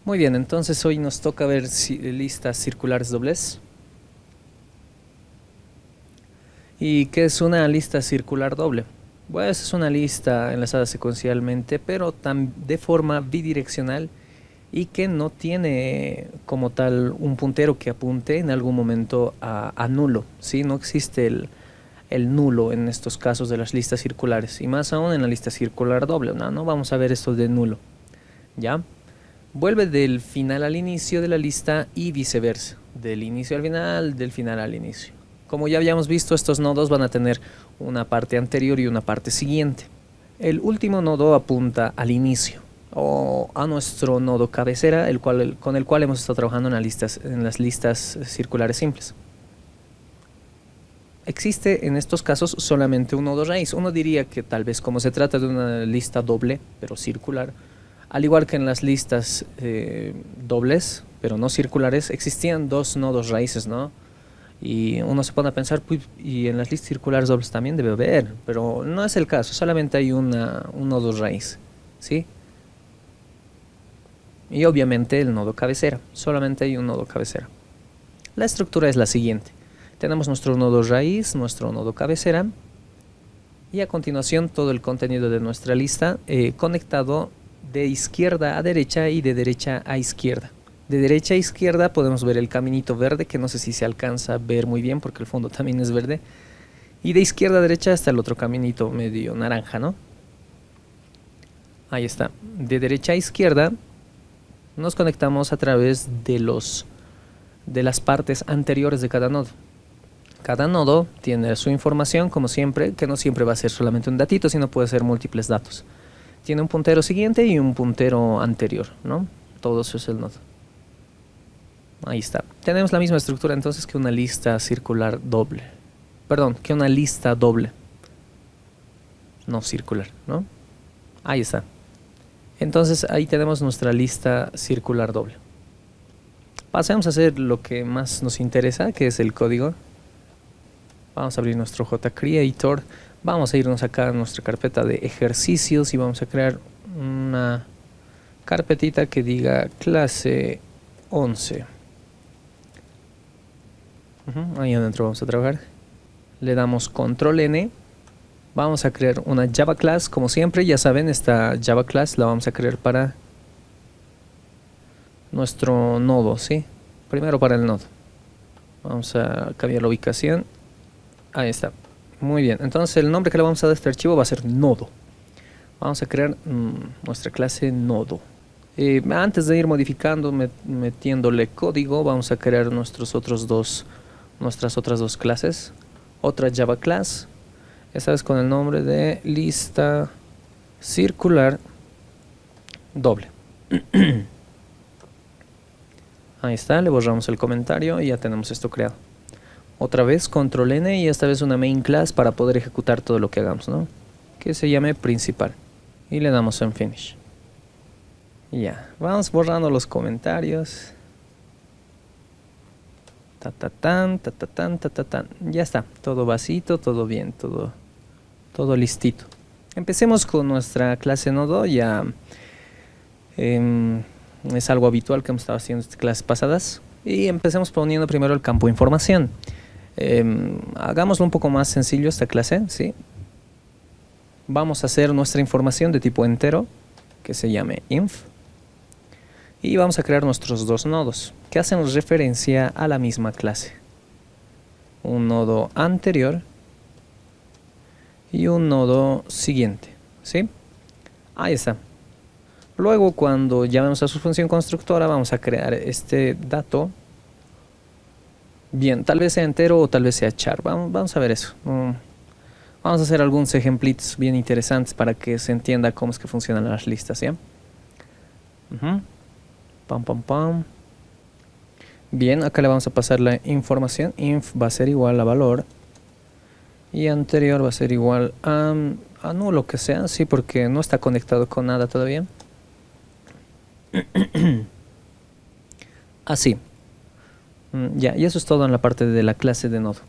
Muy bien, entonces hoy nos toca ver listas circulares dobles. ¿Y qué es una lista circular doble? Pues es una lista enlazada secuencialmente, pero de forma bidireccional y que no tiene como tal un puntero que apunte en algún momento a nulo, ¿sí? No existe el nulo en estos casos de las listas circulares, y más aún en la lista circular doble, ¿no? No vamos a ver esto de nulo, ¿ya? Vuelve del final al inicio de la lista y viceversa, del inicio al final, del final al inicio. Como ya habíamos visto, estos nodos van a tener una parte anterior y una parte siguiente. El último nodo apunta al inicio o a nuestro nodo cabecera, con el cual hemos estado trabajando en las listas circulares simples. Existe en estos casos solamente un nodo raíz. Uno diría que tal vez como se trata de una lista doble, pero circular, al igual que en las listas dobles, pero no circulares, existían dos nodos raíces, ¿no? Y uno se pone a pensar, pues, y en las listas circulares dobles también debe haber, pero no es el caso, solamente hay un nodo raíz, ¿sí? Y obviamente el nodo cabecera, solamente hay un nodo cabecera. La estructura es la siguiente. Tenemos nuestro nodo raíz, nuestro nodo cabecera, y a continuación todo el contenido de nuestra lista conectado de izquierda a derecha y de derecha a izquierda. De derecha a izquierda podemos ver el caminito verde, que no sé si se alcanza a ver muy bien porque el fondo también es verde. Y de izquierda a derecha está el otro caminito medio naranja, ¿no? Ahí está. De derecha a izquierda nos conectamos a través de las partes anteriores de cada nodo. Cada nodo tiene su información, como siempre, que no siempre va a ser solamente un datito, sino puede ser múltiples datos. Tiene un puntero siguiente y un puntero anterior, ¿no? Todo eso es el nodo. Ahí está. Tenemos la misma estructura entonces que una lista circular doble. Perdón, que una lista doble. No circular, ¿no? Ahí está. Entonces ahí tenemos nuestra lista circular doble. Pasemos a hacer lo que más nos interesa, que es el código. Vamos a abrir nuestro JCreator. Vamos a irnos acá a nuestra carpeta de ejercicios y vamos a crear una carpetita que diga clase 11. Ahí adentro vamos a trabajar. Le damos control N. Vamos a crear una Java Class. Como siempre, ya saben, esta Java Class la vamos a crear para nuestro nodo, ¿sí? Primero para el nodo. Vamos a cambiar la ubicación. Ahí está. Muy bien. Entonces el nombre que le vamos a dar a este archivo va a ser nodo. Vamos a crear nuestra clase nodo. Antes de ir modificando, metiéndole código, vamos a crear nuestras otras dos clases. Otra Java Class. Esta vez con el nombre de lista circular doble. Ahí está, le borramos el comentario y ya tenemos esto creado. Otra vez control N y esta vez una main class para poder ejecutar todo lo que hagamos, ¿no? Que se llame principal. Y le damos en finish. Ya, vamos borrando los comentarios. Ya está, todo vasito, todo bien, todo listito. Empecemos con nuestra clase nodo. Ya es algo habitual que hemos estado haciendo en clases pasadas. Y empecemos poniendo primero el campo información. Hagámoslo un poco más sencillo esta clase, ¿sí? Vamos a hacer nuestra información de tipo entero, que se llame inf. Y vamos a crear nuestros dos nodos, que hacen referencia a la misma clase. Un nodo anterior y un nodo siguiente, ¿sí? Ahí está. Luego, cuando llamemos a su función constructora, vamos a crear este dato. Bien, tal vez sea entero o tal vez sea char. Vamos a ver eso. Vamos a hacer algunos ejemplitos bien interesantes para que se entienda cómo es que funcionan las listas, ¿ya? Pam. Bien, acá le vamos a pasar la información. Inf va a ser igual a valor. Y anterior va a ser igual a nulo que sea, sí, porque no está conectado con nada todavía. Así. Ya, y eso es todo en la parte de la clase de nodo.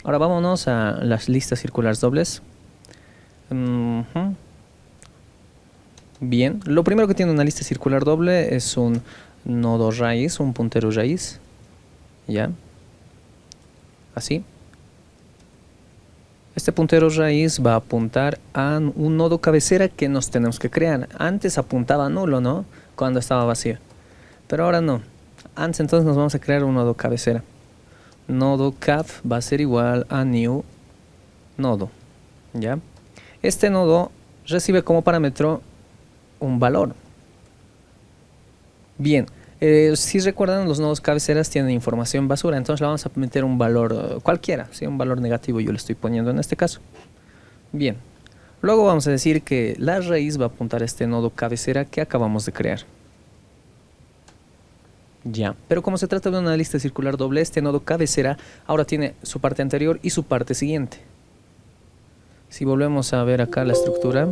Ahora vámonos a las listas circulares dobles. Bien, lo primero que tiene una lista circular doble es un nodo raíz, un puntero raíz, ya, así. Este puntero raíz va a apuntar a un nodo cabecera que nos tenemos que crear. Antes apuntaba a nulo, ¿no? Cuando estaba vacío. Pero ahora no. Antes entonces nos vamos a crear un nodo cabecera. Nodo cap va a ser igual a new nodo, ¿ya? Este nodo recibe como parámetro un valor. Bien, si recuerdan, los nodos cabeceras tienen información basura, entonces le vamos a meter un valor cualquiera, ¿sí? Un valor negativo yo le estoy poniendo en este caso. Bien, luego vamos a decir que la raíz va a apuntar a este nodo cabecera que acabamos de crear. Ya, pero como se trata de una lista circular doble, este nodo cabecera ahora tiene su parte anterior y su parte siguiente. Si volvemos a ver acá la estructura,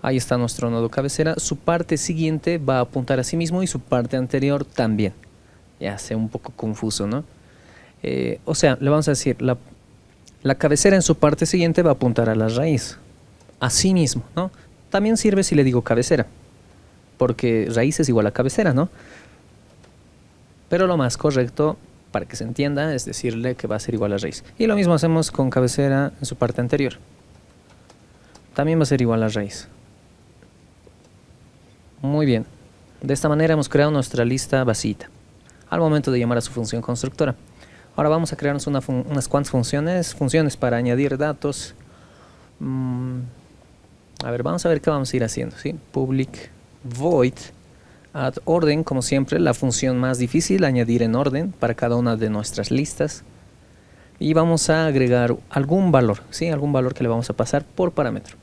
ahí está nuestro nodo cabecera. Su parte siguiente va a apuntar a sí mismo y su parte anterior también. Ya sé, un poco confuso, ¿no? O sea, le vamos a decir, la cabecera en su parte siguiente va a apuntar a la raíz. A sí mismo, ¿no? También sirve si le digo cabecera, porque raíz es igual a cabecera, ¿no? Pero lo más correcto, para que se entienda, es decirle que va a ser igual a raíz. Y lo mismo hacemos con cabecera en su parte anterior. También va a ser igual a raíz. Muy bien. De esta manera hemos creado nuestra lista vacía al momento de llamar a su función constructora. Ahora vamos a crearnos unas cuantas funciones para añadir datos. A ver, vamos a ver qué vamos a ir haciendo, ¿sí? Public void add orden, como siempre, la función más difícil, añadir en orden para cada una de nuestras listas. Y vamos a agregar algún valor, ¿sí? Algún valor que le vamos a pasar por parámetro.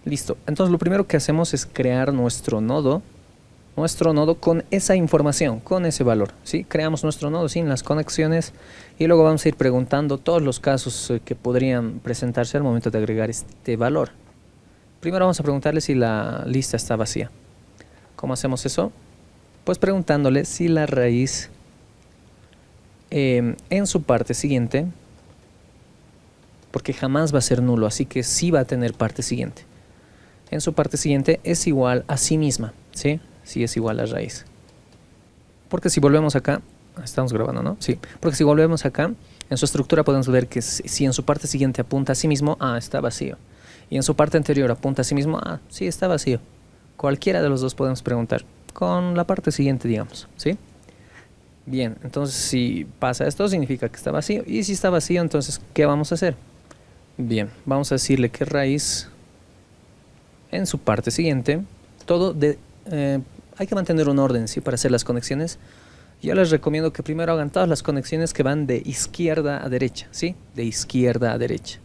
Listo. Entonces lo primero que hacemos es crear nuestro nodo con esa información, con ese valor, ¿sí? Creamos nuestro nodo sin las conexiones y luego vamos a ir preguntando todos los casos que podrían presentarse al momento de agregar este valor. Primero vamos a preguntarle si la lista está vacía. ¿Cómo hacemos eso? Pues preguntándole si la raíz en su parte siguiente, porque jamás va a ser nulo, así que sí va a tener parte siguiente. En su parte siguiente es igual a sí misma, ¿sí? Sí es igual a raíz. Porque si volvemos acá, estamos grabando, ¿no? Sí, porque si volvemos acá, en su estructura podemos ver que si en su parte siguiente apunta a sí mismo, está vacío. Y en su parte anterior apunta a sí mismo, sí, está vacío. Cualquiera de los dos podemos preguntar, con la parte siguiente, digamos, ¿sí? Bien, entonces si pasa esto, significa que está vacío. Y si está vacío, entonces, ¿qué vamos a hacer? Bien, vamos a decirle que raíz en su parte siguiente, hay que mantener un orden, ¿sí? Para hacer las conexiones. Yo les recomiendo que primero hagan todas las conexiones que van de izquierda a derecha, ¿sí? De izquierda a derecha.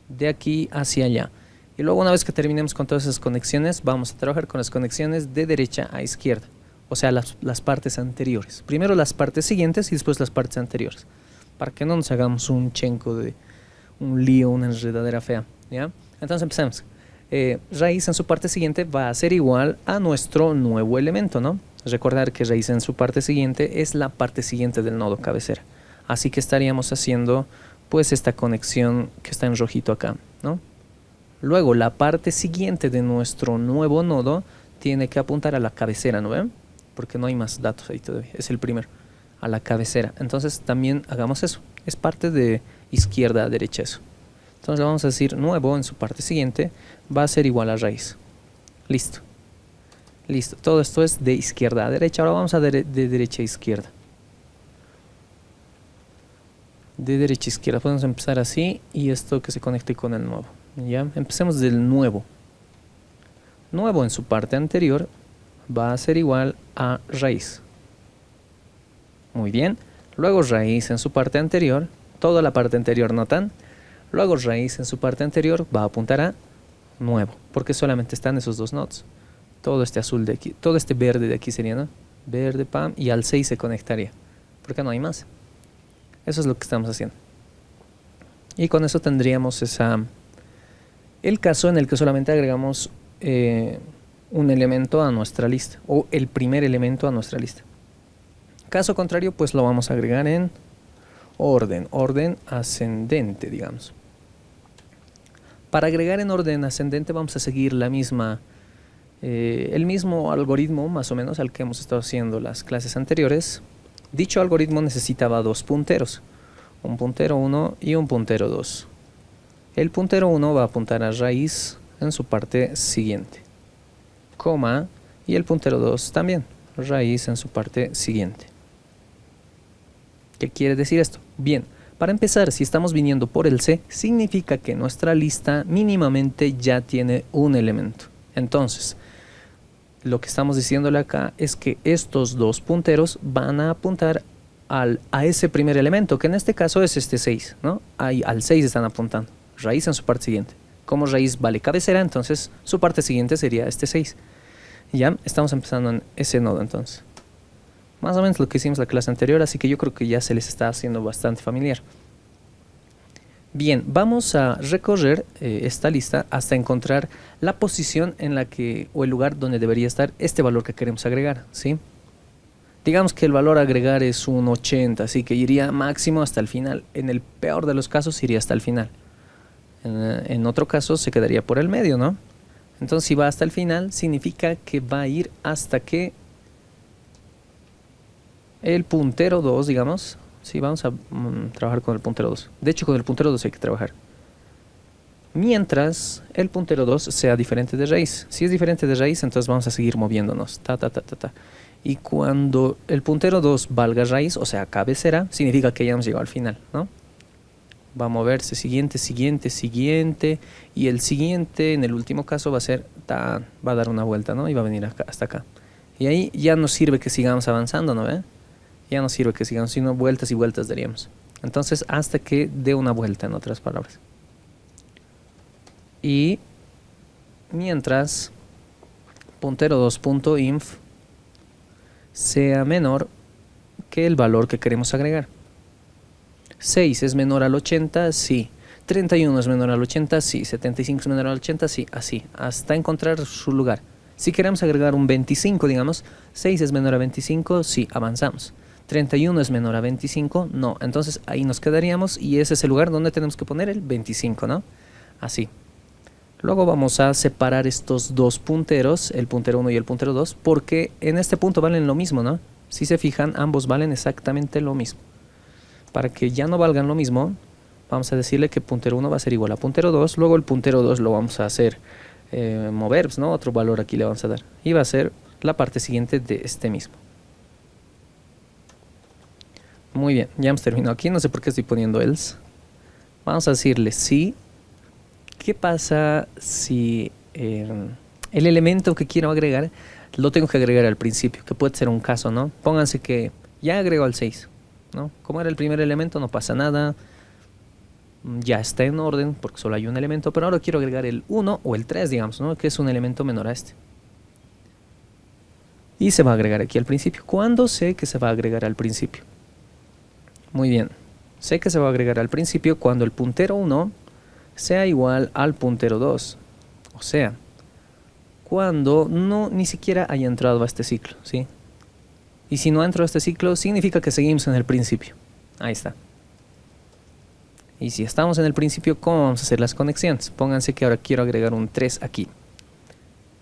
De aquí hacia allá. Y luego una vez que terminemos con todas esas conexiones, vamos a trabajar con las conexiones de derecha a izquierda. O sea, las partes anteriores. Primero las partes siguientes y después las partes anteriores. Para que no nos hagamos un chenco de un lío, una enredadera fea, ¿ya? Entonces empezamos. Raíz en su parte siguiente va a ser igual a nuestro nuevo elemento, ¿no? Recordar que raíz en su parte siguiente es la parte siguiente del nodo cabecera. Así que estaríamos haciendo pues esta conexión que está en rojito acá, ¿no? Luego la parte siguiente de nuestro nuevo nodo tiene que apuntar a la cabecera, ¿no ven? Porque no hay más datos ahí todavía, es el primero, a la cabecera. Entonces también hagamos eso, es parte de izquierda a derecha eso. Entonces le vamos a decir nuevo en su parte siguiente va a ser igual a raíz. Listo. Listo, todo esto es de izquierda a derecha. Ahora vamos a de derecha a izquierda. De derecha a izquierda, podemos empezar así y esto que se conecte con el nuevo. Ya, empecemos del nuevo. Nuevo en su parte anterior va a ser igual a raíz. Muy bien. Luego raíz en su parte anterior, toda la parte anterior notan. Luego raíz en su parte anterior va a apuntar a nuevo, porque solamente están esos dos nodos. Todo este azul de aquí, todo este verde de aquí sería, ¿no? Verde, pam, y al 6 se conectaría, porque no hay más. Eso es lo que estamos haciendo. Y con eso tendríamos el caso en el que solamente agregamos un elemento a nuestra lista, o el primer elemento a nuestra lista. Caso contrario, pues lo vamos a agregar en orden ascendente, digamos. Para agregar en orden ascendente vamos a seguir la misma el mismo algoritmo más o menos al que hemos estado haciendo las clases anteriores. Dicho algoritmo necesitaba dos punteros, un puntero 1 y un puntero 2. El puntero 1 va a apuntar a raíz en su parte siguiente, coma, y el puntero 2 también, raíz en su parte siguiente. ¿Qué quiere decir esto? Bien, para empezar, si estamos viniendo por el C, significa que nuestra lista mínimamente ya tiene un elemento. Entonces, lo que estamos diciéndole acá es que estos dos punteros van a apuntar a ese primer elemento, que en este caso es este 6, ¿no? Ahí al 6 están apuntando, raíz en su parte siguiente. Como raíz vale cabecera, entonces su parte siguiente sería este 6. Ya estamos empezando en ese nodo entonces. Más o menos lo que hicimos la clase anterior, así que yo creo que ya se les está haciendo bastante familiar. Bien, vamos a recorrer esta lista hasta encontrar la posición en la que, o el lugar donde debería estar este valor que queremos agregar, ¿sí? Digamos que el valor a agregar es un 80, así que iría máximo hasta el final. En el peor de los casos iría hasta el final. En otro caso se quedaría por el medio, ¿no? Entonces si va hasta el final, significa que va a ir hasta que el puntero 2, digamos. Sí, vamos a trabajar con el puntero 2. De hecho, con el puntero 2 hay que trabajar. Mientras el puntero 2 sea diferente de raíz. Si es diferente de raíz, entonces vamos a seguir moviéndonos. Y cuando el puntero 2 valga raíz, o sea, cabecera, significa que ya hemos llegado al final, ¿no? Va a moverse siguiente, siguiente, siguiente. Y el siguiente, en el último caso, va a ser va a dar una vuelta, ¿no? Y va a venir acá, hasta acá. Y ahí ya nos sirve que sigamos avanzando, ¿no ve? Ya no sirve que sigamos, sino vueltas y vueltas daríamos. Entonces, hasta que dé una vuelta, en otras palabras. Y mientras puntero 2.inf sea menor que el valor que queremos agregar. 6 es menor al 80, sí. 31 es menor al 80, sí. 75 es menor al 80, sí. Así, hasta encontrar su lugar. Si queremos agregar un 25, digamos, 6 es menor a 25, sí, avanzamos. 31 es menor a 25, no. Entonces ahí nos quedaríamos y ese es el lugar donde tenemos que poner el 25, ¿no? Así. Luego vamos a separar estos dos punteros, el puntero 1 y el puntero 2, porque en este punto valen lo mismo, ¿no? Si se fijan, ambos valen exactamente lo mismo. Para que ya no valgan lo mismo, vamos a decirle que puntero 1 va a ser igual a puntero 2, luego el puntero 2 lo vamos a hacer mover, ¿no? Otro valor aquí le vamos a dar. Y va a ser la parte siguiente de este mismo. Muy bien, ya hemos terminado aquí, no sé por qué estoy poniendo else. Vamos a decirle si. ¿Qué pasa si el elemento que quiero agregar lo tengo que agregar al principio? Que puede ser un caso, ¿no? Pónganse que ya agrego al 6, ¿no? Como era el primer elemento, no pasa nada. Ya está en orden porque solo hay un elemento, pero ahora quiero agregar el 1 o el 3, digamos, ¿no? Que es un elemento menor a este. Y se va a agregar aquí al principio. ¿Cuándo sé que se va a agregar al principio? Muy bien. Sé que se va a agregar al principio cuando el puntero 1 sea igual al puntero 2. O sea, cuando no ni siquiera haya entrado a este ciclo, ¿sí? Y si no ha entrado a este ciclo, significa que seguimos en el principio. Ahí está. Y si estamos en el principio, ¿cómo vamos a hacer las conexiones? Pónganse que ahora quiero agregar un 3 aquí.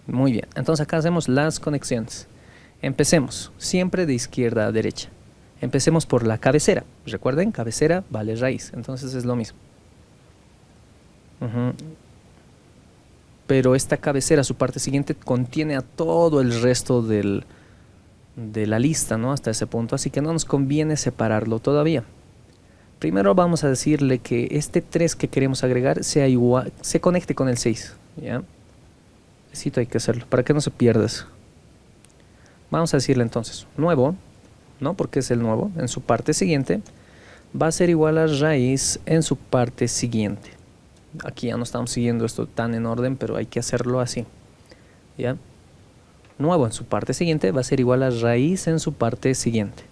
Muy bien, entonces acá hacemos las conexiones. Empecemos, siempre de izquierda a derecha. Empecemos por la cabecera. Recuerden, cabecera vale raíz, entonces es lo mismo. Pero esta cabecera, su parte siguiente, contiene a todo el resto de la lista, ¿no? Hasta ese punto, así que no nos conviene separarlo todavía. Primero vamos a decirle que este 3 que queremos agregar sea igual, se conecte con el 6, ¿ya? Necesito hay que hacerlo, para que no se pierda eso. Vamos a decirle entonces, nuevo, ¿no? Porque es el nuevo, en su parte siguiente, va a ser igual a raíz en su parte siguiente. Aquí ya no estamos siguiendo esto tan en orden, pero hay que hacerlo así, ¿ya? Nuevo en su parte siguiente va a ser igual a raíz en su parte siguiente.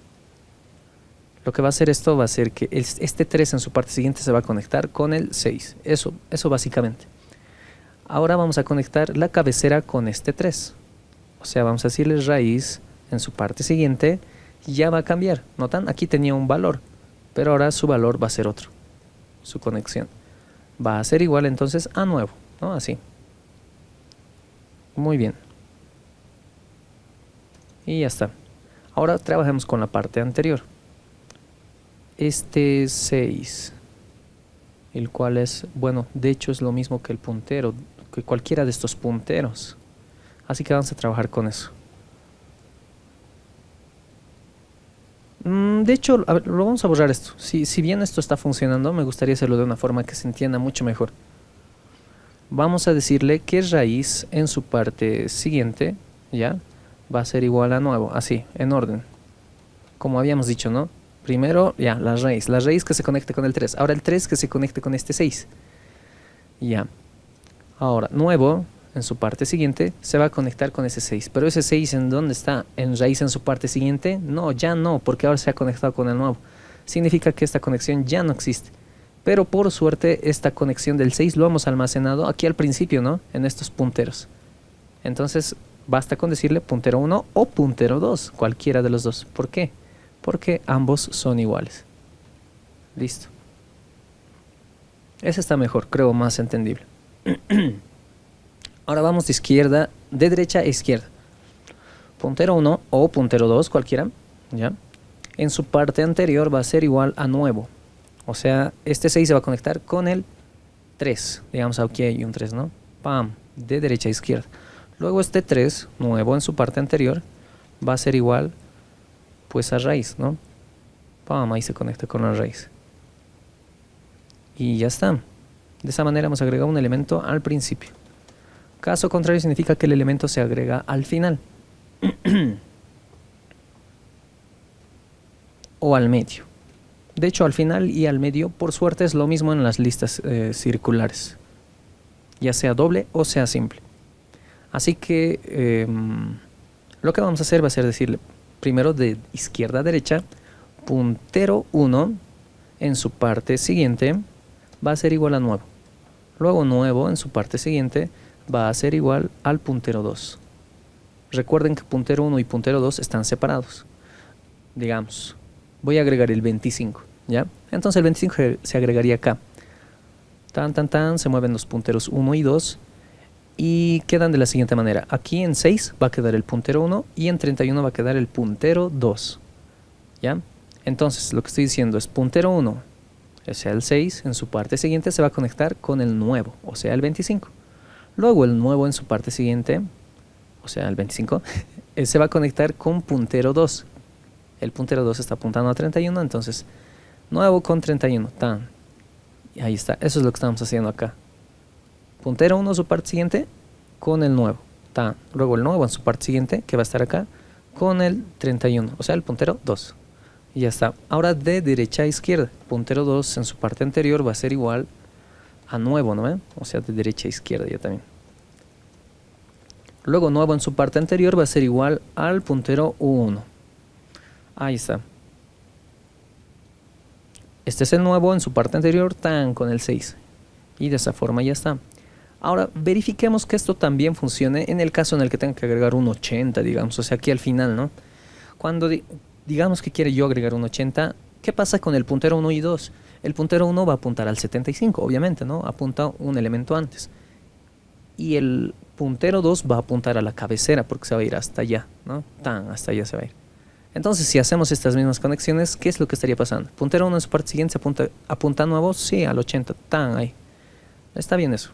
Lo que va a hacer esto va a ser que este 3 en su parte siguiente se va a conectar con el 6. Eso básicamente. Ahora vamos a conectar la cabecera con este 3. O sea, vamos a decirle raíz en su parte siguiente. Ya va a cambiar. ¿Notan? Aquí tenía un valor, pero ahora su valor va a ser otro. Su conexión va a ser igual entonces a nuevo, ¿no? Así. Muy bien. Y ya está. Ahora trabajemos con la parte anterior. Este 6, el cual es, bueno, de hecho es lo mismo que el puntero, que cualquiera de estos punteros. Así que vamos a trabajar con eso. De hecho, a ver, lo vamos a borrar esto. Si bien esto está funcionando, me gustaría hacerlo de una forma que se entienda mucho mejor. Vamos a decirle que raíz en su parte siguiente, ¿ya? Va a ser igual a nuevo, así, en orden. Como habíamos dicho, ¿no? Primero, ya, la raíz que se conecte con el 3. Ahora el 3 que se conecte con este 6. Ya. Ahora, nuevo, en su parte siguiente, se va a conectar con ese 6. Pero ese 6, ¿en dónde está? ¿En raíz en su parte siguiente? No, ya no, porque ahora se ha conectado con el nuevo. Significa que esta conexión ya no existe. Pero por suerte, esta conexión del 6 lo hemos almacenado aquí al principio, ¿no? En estos punteros. Entonces, basta con decirle puntero 1 o puntero 2, cualquiera de los dos. ¿Por qué? Porque ambos son iguales. Listo. Ese está mejor, creo más entendible. Ahora vamos de derecha a izquierda. Puntero 1 o puntero 2, cualquiera, ¿ya? En su parte anterior va a ser igual a nuevo. O sea, este 6 se va a conectar con el 3. Digamos, aquí hay un 3, ¿no? Pam, de derecha a izquierda. Luego este 3, nuevo en su parte anterior, va a ser igual, pues, a raíz, ¿no? Pam, ahí se conecta con la raíz. Y ya está. De esa manera hemos agregado un elemento al principio. Caso contrario significa que el elemento se agrega al final. O al medio. De hecho, al final y al medio, por suerte, es lo mismo en las listas circulares. Ya sea doble o sea simple. Así que lo que vamos a hacer va a ser decirle primero de izquierda a derecha, puntero 1 en su parte siguiente va a ser igual a nuevo. Luego nuevo en su parte siguiente va a ser igual al puntero 2. Recuerden que puntero 1 y puntero 2 están separados. Digamos, voy a agregar el 25, ¿ya? Entonces el 25 se agregaría acá. Se mueven los punteros 1 y 2 y quedan de la siguiente manera. Aquí en 6 va a quedar el puntero 1 y en 31 va a quedar el puntero 2, ¿ya? Entonces lo que estoy diciendo es puntero 1, o sea el 6, en su parte siguiente se va a conectar con el nuevo, o sea el 25. Luego el nuevo en su parte siguiente, o sea el 25, se va a conectar con puntero 2. El puntero 2 está apuntando a 31, entonces nuevo con 31, tan. Y ahí está, eso es lo que estamos haciendo acá. Puntero 1 su parte siguiente con el nuevo, tan. Luego el nuevo en su parte siguiente, que va a estar acá, con el 31, o sea el puntero 2. Y ya está. Ahora de derecha a izquierda, puntero 2 en su parte anterior va a ser igual a nuevo, ¿no? O sea, de derecha a izquierda ya también. Luego nuevo en su parte anterior va a ser igual al puntero 1. Ahí está. Este es el nuevo en su parte anterior, tan, con el 6. Y de esa forma ya está. Ahora verifiquemos que esto también funcione en el caso en el que tenga que agregar un 80, digamos. O sea, aquí al final, ¿no? Cuando digamos que quiere yo agregar un 80, ¿qué pasa con el puntero 1 y 2? El puntero 1 va a apuntar al 75, obviamente, ¿no? Apunta un elemento antes. Y el puntero 2 va a apuntar a la cabecera porque se va a ir hasta allá, ¿no? Tan, hasta allá se va a ir. Entonces, si hacemos estas mismas conexiones, ¿qué es lo que estaría pasando? Puntero 1 en su parte siguiente se apunta nuevo, sí, al 80, tan, ahí. Está bien eso.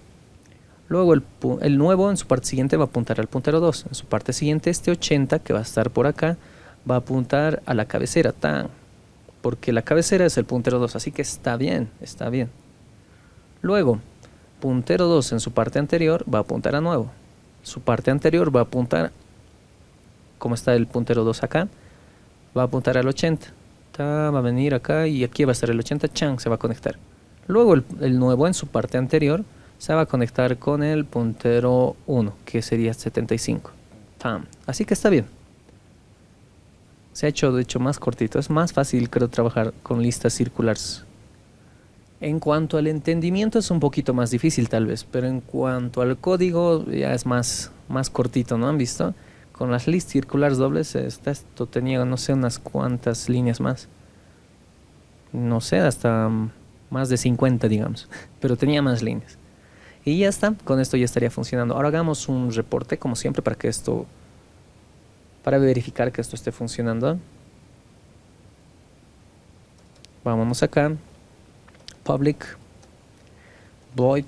Luego el nuevo en su parte siguiente va a apuntar al puntero 2. En su parte siguiente este 80 que va a estar por acá va a apuntar a la cabecera, tan, porque la cabecera es el puntero 2, así que está bien, está bien. Luego, puntero 2 en su parte anterior va a apuntar a nuevo. Su parte anterior va a apuntar, como está el puntero 2 acá, va a apuntar al 80. Va a venir acá y aquí va a estar el 80, chan, se va a conectar. Luego el nuevo en su parte anterior se va a conectar con el puntero 1, que sería 75. ¡Pam! Así que está bien. Se ha hecho, de hecho, más cortito. Es más fácil, creo, trabajar con listas circulares. En cuanto al entendimiento es un poquito más difícil tal vez, pero en cuanto al código ya es más cortito, ¿no? ¿Han visto? Con las listas circulares dobles, esto tenía, no sé, unas cuantas líneas más. No sé, hasta más de 50, digamos, pero tenía más líneas. Y ya está, con esto ya estaría funcionando. Ahora hagamos un reporte, como siempre, para que esto Para verificar que esto esté funcionando, vámonos acá, public void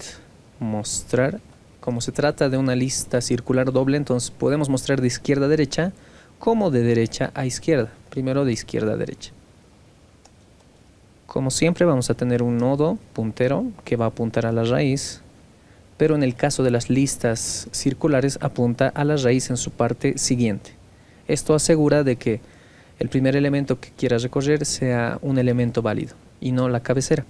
mostrar. Como se trata de una lista circular doble, entonces podemos mostrar de izquierda a derecha como de derecha a izquierda. Primero de izquierda a derecha. Como siempre vamos a tener un nodo puntero que va a apuntar a la raíz, pero en el caso de las listas circulares apunta a la raíz en su parte siguiente. Esto asegura de que el primer elemento que quieras recorrer sea un elemento válido y no la cabecera.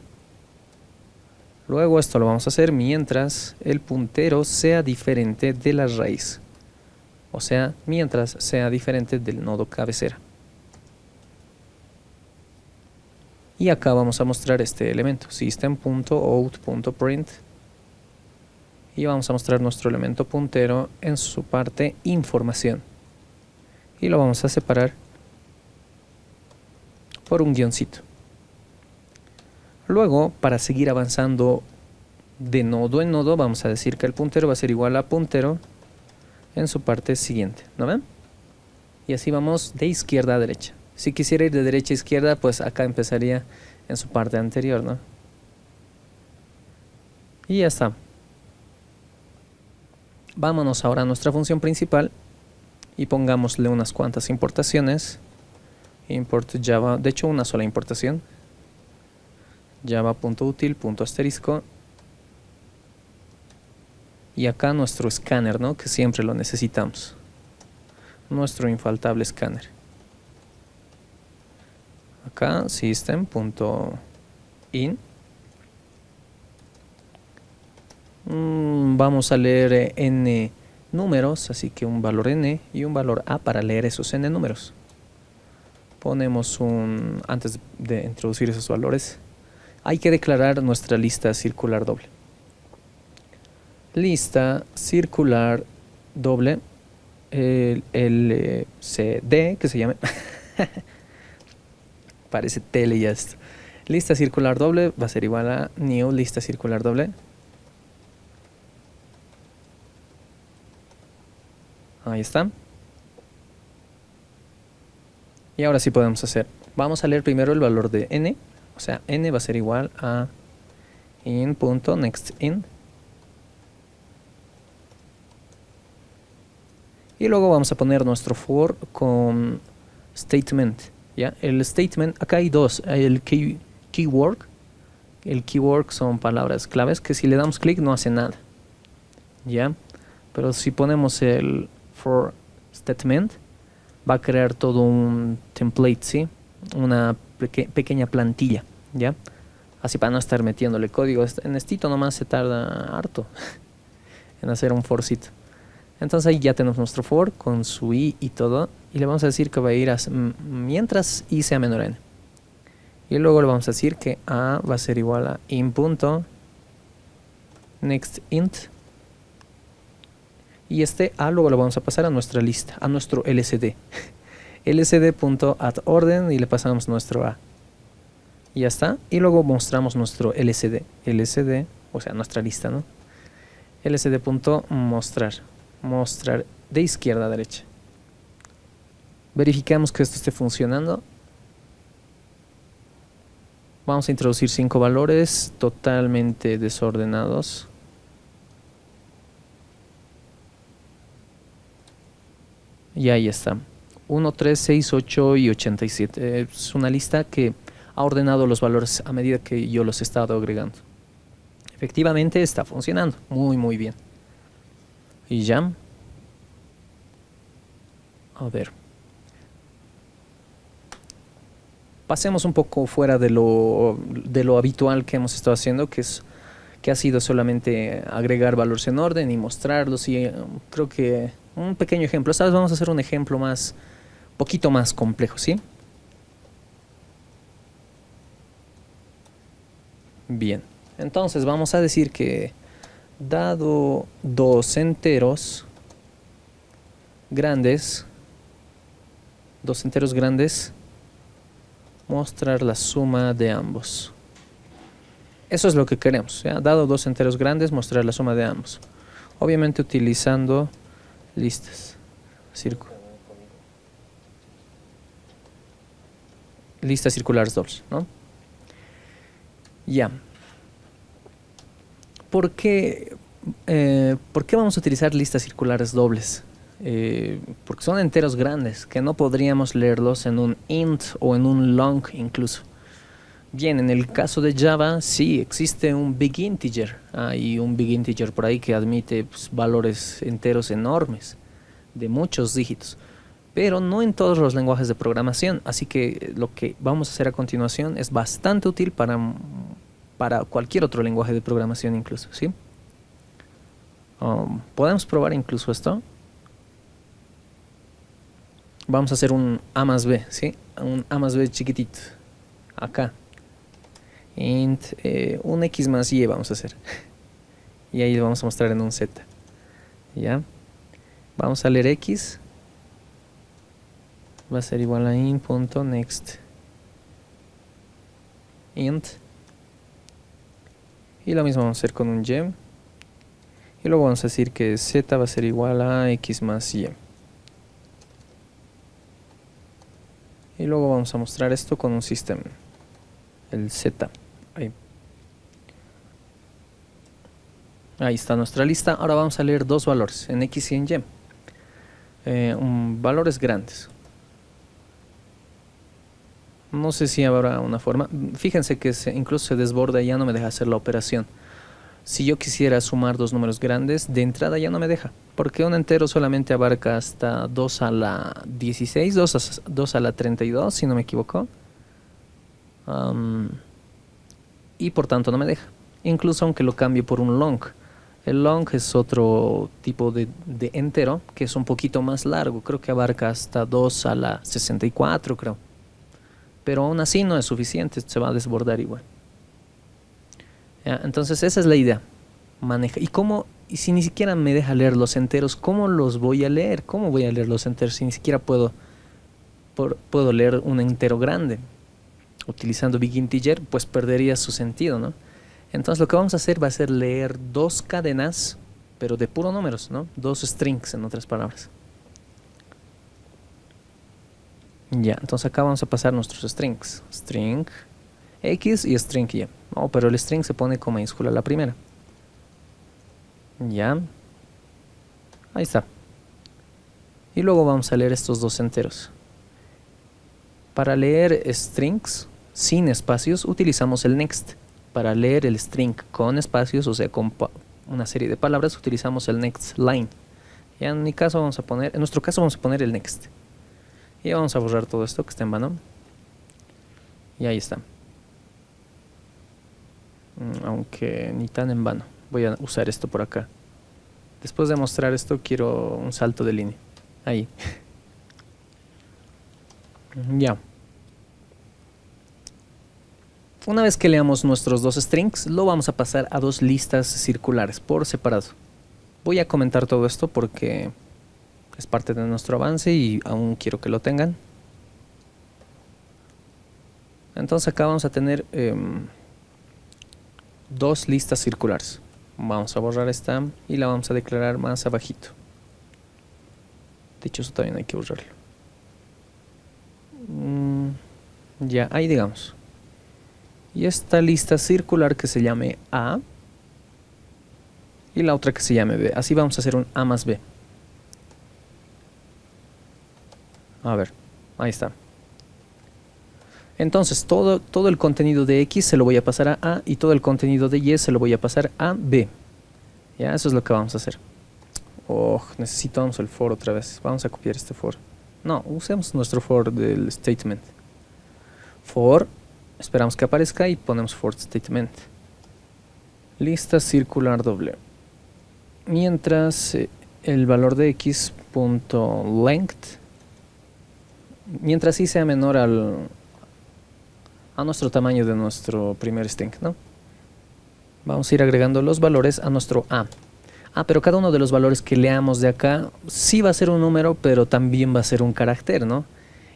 Luego esto lo vamos a hacer mientras el puntero sea diferente de la raíz, o sea, mientras sea diferente del nodo cabecera. Y acá vamos a mostrar este elemento, system.out.print, y vamos a mostrar nuestro elemento puntero en su parte información. Y lo vamos a separar por un guioncito. Luego, para seguir avanzando de nodo en nodo, vamos a decir que el puntero va a ser igual a puntero en su parte siguiente, ¿no ven? Y así vamos de izquierda a derecha. Si quisiera ir de derecha a izquierda, pues acá empezaría en su parte anterior, ¿no? Y ya está. Vámonos ahora a nuestra función principal y pongámosle unas cuantas importaciones. Import Java, de hecho una sola importación. Java.util.asterisco. Y acá nuestro escáner, ¿no? Que siempre lo necesitamos. Nuestro infaltable escáner. Acá system.in. Vamos a leer n números, así que un valor n y un valor a para leer esos n números. Ponemos antes de introducir esos valores, hay que declarar nuestra lista circular doble. Lista circular doble, el LCD, que se llame. Parece tele ya esto. Lista circular doble va a ser igual a new lista circular doble. Ahí está. Y ahora sí podemos hacer. Vamos a leer primero el valor de n. O sea, n va a ser igual a in.nextIn. Y luego vamos a poner nuestro for con statement. ¿Ya? El statement, acá hay dos. Hay el keyword. El keyword son palabras claves que si le damos clic no hace nada. ¿Ya? Pero si ponemos el for statement, va a crear todo un template, ¿sí? Una pequeña plantilla, ¿ya? Así para no estar metiéndole código. En estito nomás se tarda harto en hacer un forcito. Entonces ahí ya tenemos nuestro for con su i y todo. Y le vamos a decir que va a ir mientras i sea menor a n. Y luego le vamos a decir que a va a ser igual a in.nextInt. Y este a luego lo vamos a pasar a nuestra lista, a nuestro LCD. lcd.addOrder y le pasamos nuestro a. Y ya está. Y luego mostramos nuestro LCD. LCD, o sea, nuestra lista, ¿no? lcd.mostrar. Mostrar de izquierda a derecha. Verificamos que esto esté funcionando. Vamos a introducir 5 valores totalmente desordenados. Y ahí está. 1, 3, 6, 8 y 87. Es una lista que ha ordenado los valores a medida que yo los he estado agregando. Efectivamente está funcionando muy bien. Y ya. A ver. Pasemos un poco fuera de lo habitual que hemos estado haciendo, que ha sido solamente agregar valores en orden y mostrarlos. Y creo que un pequeño ejemplo. Esta vez vamos a hacer un ejemplo poquito más complejo, ¿sí? Bien. Entonces vamos a decir que dado dos enteros grandes, mostrar la suma de ambos. Eso es lo que queremos, ¿ya? Dado dos enteros grandes, mostrar la suma de ambos. Obviamente utilizando listas. Círculo. listas circulares dobles, ¿no? Ya. ¿Por qué vamos a utilizar listas circulares dobles? Porque son enteros grandes que no podríamos leerlos en un int o en un long incluso. Bien, en el caso de Java sí existe un big integer. Hay un big integer por ahí que admite pues, valores enteros enormes de muchos dígitos, pero no en todos los lenguajes de programación. Así que lo que vamos a hacer a continuación es bastante útil para cualquier otro lenguaje de programación incluso, ¿sí? Podemos probar incluso esto. Vamos a hacer un A más B, ¿sí? Un A más B chiquitito. Acá. Int, un X más Y vamos a hacer. Y ahí lo vamos a mostrar en un Z. ¿Ya? Vamos a leer X. Va a ser igual a int.next. Int. Y lo mismo vamos a hacer con un Y. Y luego vamos a decir que Z va a ser igual a X más Y. Y luego vamos a mostrar esto con un system. El Z. Ahí está nuestra lista. Ahora vamos a leer dos valores, en X y en Y. Valores grandes. No sé si habrá una forma. Fíjense que incluso se desborda y ya no me deja hacer la operación. Si yo quisiera sumar dos números grandes, de entrada ya no me deja. Porque un entero solamente abarca hasta 2 a la 16, 2 a la 32, si no me equivoco. Y por tanto no me deja. Incluso aunque lo cambie por un long. El long es otro tipo de entero que es un poquito más largo. Creo que abarca hasta 2 a la 64, creo. Pero aún así no es suficiente, se va a desbordar igual. ¿Ya? Entonces esa es la idea. Y si ni siquiera me deja leer los enteros, ¿cómo los voy a leer? ¿Cómo voy a leer los enteros si ni siquiera puedo leer un entero grande? Utilizando big integer, pues perdería su sentido, ¿no? Entonces lo que vamos a hacer va a ser leer dos cadenas, pero de puro números, ¿no? Dos strings, en otras palabras. Ya, entonces acá vamos a pasar nuestros strings. String X y string Y. Oh, pero el string se pone con mayúscula la primera. Ya. Ahí está. Y luego vamos a leer estos dos enteros. Para leer strings sin espacios utilizamos el next. Para leer el string con espacios, o sea, con una serie de palabras, utilizamos el next line. Ya en nuestro caso vamos a poner el next. Y vamos a borrar todo esto que está en vano. Y ahí está. Aunque ni tan en vano. Voy a usar esto por acá. Después de mostrar esto quiero un salto de línea. Ahí. Ya. Una vez que leamos nuestros dos strings, lo vamos a pasar a dos listas circulares por separado. Voy a comentar todo esto porque es parte de nuestro avance y aún quiero que lo tengan. Entonces acá vamos a tener dos listas circulares. Vamos a borrar esta y la vamos a declarar más abajito. De hecho, eso también hay que borrarlo. Ya, ahí digamos. Y esta lista circular que se llame A y la otra que se llame B. Así vamos a hacer un A más B. A ver, ahí está. Entonces todo el contenido de X se lo voy a pasar a A y todo el contenido de Y se lo voy a pasar a B. Ya, eso es lo que vamos a hacer. Oh, necesitamos el for otra vez. Vamos a copiar este for. No, usemos nuestro for del statement. For, esperamos que aparezca y ponemos for statement. Lista circular doble. Mientras el valor de x.length, mientras y sea menor a nuestro tamaño de nuestro primer string, ¿no? Vamos a ir agregando los valores a nuestro A. Pero cada uno de los valores que leamos de acá sí va a ser un número, pero también va a ser un carácter, ¿no?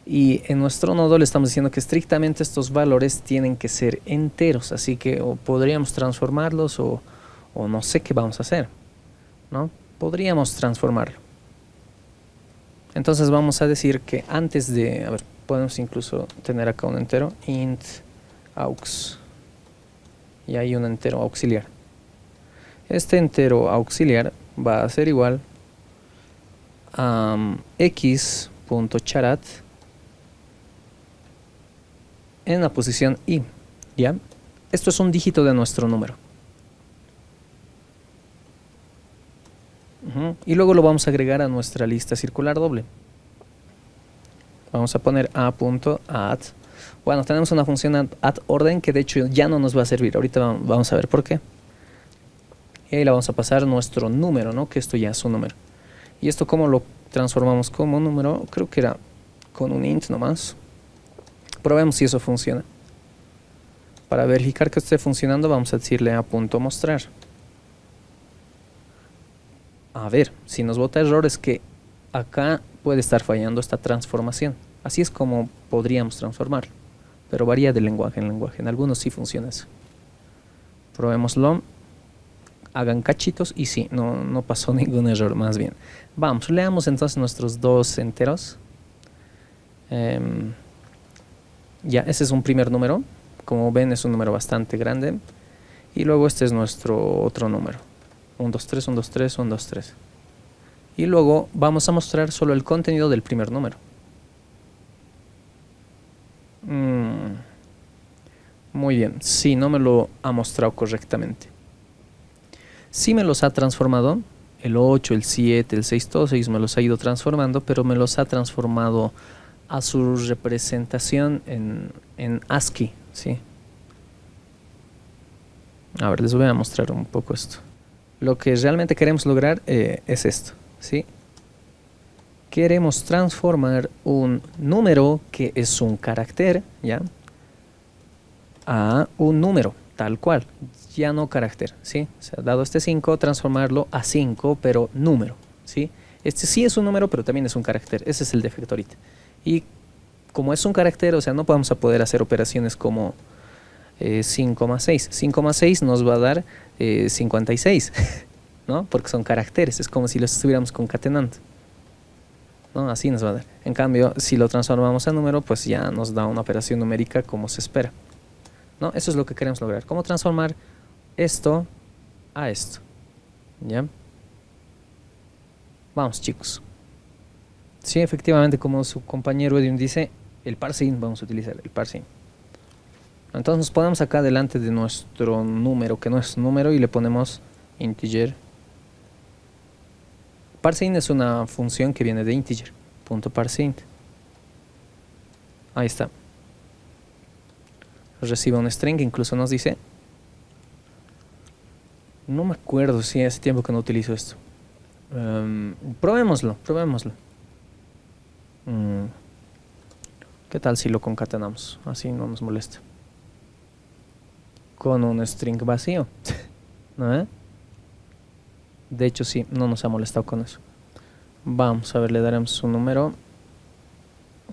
Y en nuestro nodo le estamos diciendo que estrictamente estos valores tienen que ser enteros, así que o podríamos transformarlos o no sé qué vamos a hacer, ¿no? Podríamos transformarlo. Entonces vamos a decir que antes de... A ver, podemos incluso tener acá un entero, int aux, y hay un entero auxiliar. Este entero auxiliar va a ser igual a x.charat en la posición i, ¿ya? Esto es un dígito de nuestro número. Y luego lo vamos a agregar a nuestra lista circular doble. Vamos a poner a.add. Bueno, tenemos una función add orden que de hecho ya no nos va a servir. Ahorita vamos a ver por qué. Y ahí le vamos a pasar nuestro número, ¿no? Que esto ya es un número. ¿Y esto cómo lo transformamos como número? Creo que era con un int nomás. Probemos si eso funciona. Para verificar que esté funcionando vamos a decirle a.mostrar. A ver, si nos bota error es que acá puede estar fallando esta transformación. Así es como podríamos transformarlo. Pero varía de lenguaje en lenguaje. En algunos sí funciona eso. Probémoslo. Hagan cachitos y sí, no pasó ningún error, más bien. Vamos, leamos entonces nuestros dos enteros. Ya, ese es un primer número. Como ven es un número bastante grande. Y luego este es nuestro otro número. 1, 2, 3, 1, 2, 3, 1, 2, 3. Y luego vamos a mostrar solo el contenido del primer número. Muy bien, sí, no me lo ha mostrado correctamente. Sí me los ha transformado, el 8, el 7, el 6, todos ellos me los ha ido transformando, pero me los ha transformado a su representación en ASCII, ¿sí? A ver, les voy a mostrar un poco esto. Lo que realmente queremos lograr es esto, ¿sí? Queremos transformar un número que es un carácter, ¿ya? A un número, tal cual, ya no carácter, ¿sí? O sea, dado este 5, transformarlo a 5, pero número, ¿sí? Este sí es un número, pero también es un carácter, ese es el defecto ahorita. Y como es un carácter, o sea, no vamos a poder hacer operaciones como 5 más 6. 5 más 6 nos va a dar 56, ¿no? Porque son caracteres, es como si los estuviéramos concatenando, ¿no? Así nos va a dar. En cambio, si lo transformamos a número, pues ya nos da una operación numérica como se espera, ¿no? Eso es lo que queremos lograr. ¿Cómo transformar esto a esto? ¿Ya? Vamos, chicos. Sí, efectivamente, como su compañero Edwin dice, el parsing, vamos a utilizar el parsing. Entonces nos ponemos acá delante de nuestro número, que no es número, y le ponemos integer. Parsing es una función que viene de integer, .parseInt. Ahí está. Recibe un string, incluso nos dice. No me acuerdo si hace tiempo que no utilizo esto. Probémoslo. ¿Qué tal si lo concatenamos? Así no nos molesta. Con un string vacío. ¿No? De hecho sí, no nos ha molestado con eso. Vamos a ver, le daremos un número.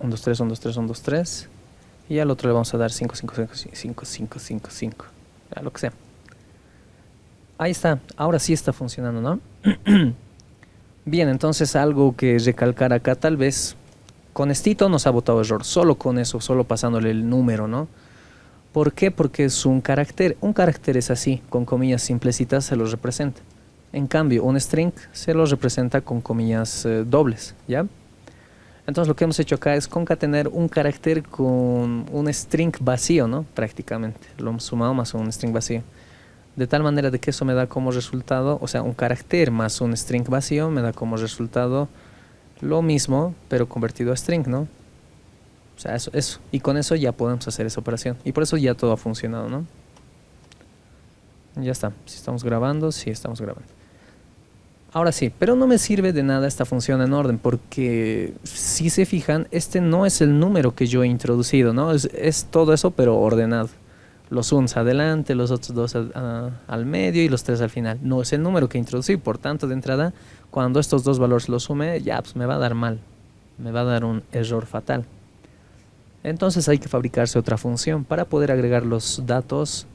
1, 2, 3, 1, 2, 3, 1, 2, 3. Y al otro le vamos a dar 5, 5, 5, 5, 5, 5, 5. Ya, lo que sea. Ahí está, ahora sí está funcionando, ¿no? Bien, entonces algo que recalcar acá, tal vez con estito nos ha botado error, solo con eso, solo pasándole el número, ¿no? ¿Por qué? Porque es un carácter. Un carácter es así, con comillas simplecitas se los representa. En cambio, un string se los representa con comillas dobles, ¿ya? Entonces lo que hemos hecho acá es concatenar un carácter con un string vacío, ¿no? Prácticamente, lo hemos sumado más un string vacío. De tal manera de que eso me da como resultado, o sea, un carácter más un string vacío me da como resultado lo mismo, pero convertido a string, ¿no? O sea, eso. Y con eso ya podemos hacer esa operación. Y por eso ya todo ha funcionado, ¿no? Ya está. Si estamos grabando, sí estamos grabando. Ahora sí, pero no me sirve de nada esta función en orden, porque si se fijan, este no es el número que yo he introducido, ¿no? Es todo eso, pero ordenado. Los unos adelante, los otros dos al medio y los tres al final. No es el número que introducí, por tanto, de entrada, cuando estos dos valores los sume, ya pues me va a dar mal. Me va a dar un error fatal. Entonces hay que fabricarse otra función para poder agregar los datos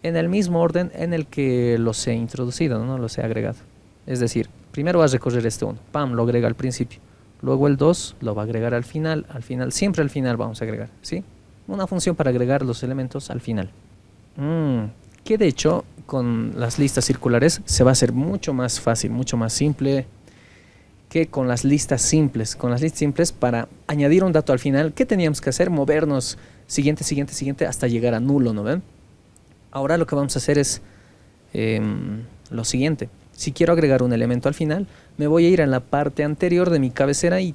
en el mismo orden en el que los he introducido, no los he agregado. Es decir, primero va a recorrer este 1, pam, lo agrega al principio. Luego el 2 lo va a agregar al final, siempre al final vamos a agregar, ¿sí? Una función para agregar los elementos al final. Que de hecho con las listas circulares se va a hacer mucho más fácil, mucho más simple que con las listas simples. Con las listas simples, para añadir un dato al final, ¿qué teníamos que hacer? Movernos siguiente, siguiente, siguiente hasta llegar a nulo, ¿no ven? Ahora lo que vamos a hacer es lo siguiente. Si quiero agregar un elemento al final, me voy a ir a la parte anterior de mi cabecera y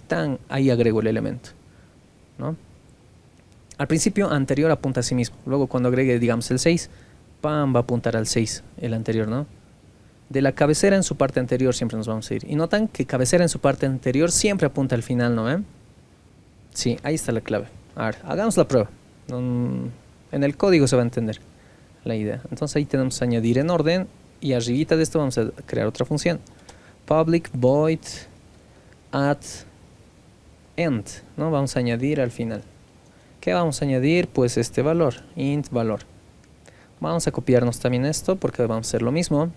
ahí agrego el elemento, ¿no? Al principio anterior apunta a sí mismo. Luego cuando agregue, digamos, el 6, ¡pam!, va a apuntar al 6, el anterior, ¿no? De la cabecera en su parte anterior siempre nos vamos a ir. Y notan que cabecera en su parte anterior siempre apunta al final, ¿no ven? Sí, ahí está la clave. A ver, hagamos la prueba. En el código se va a entender la idea. Entonces ahí tenemos que añadir en orden. Y arribita de esto vamos a crear otra función. Public void add end, ¿no? Vamos a añadir al final. ¿Qué vamos a añadir? Pues este valor, int valor. Vamos a copiarnos también esto porque vamos a hacer lo mismo.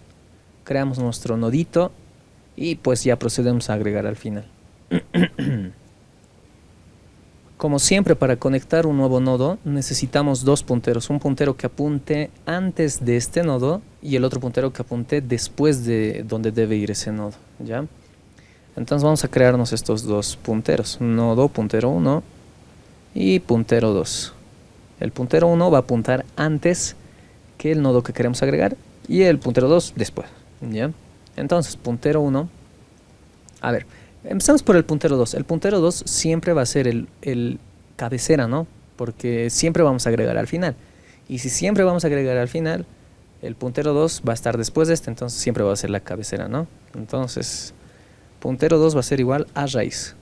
Creamos nuestro nodito y pues ya procedemos a agregar al final. Como siempre, para conectar un nuevo nodo necesitamos dos punteros. Un puntero que apunte antes de este nodo y el otro puntero que apunte después de donde debe ir ese nodo, ¿ya? Entonces vamos a crearnos estos dos punteros. Nodo puntero 1 y puntero 2. El puntero 1 va a apuntar antes que el nodo que queremos agregar y el puntero 2 después, ¿ya? Entonces puntero 1, a ver, empezamos por el puntero 2. El puntero 2 siempre va a ser el cabecera, ¿no? Porque siempre vamos a agregar al final. Y si siempre vamos a agregar al final, el puntero 2 va a estar después de este, entonces siempre va a ser la cabecera, ¿no? Entonces, puntero 2 va a ser igual a raíz.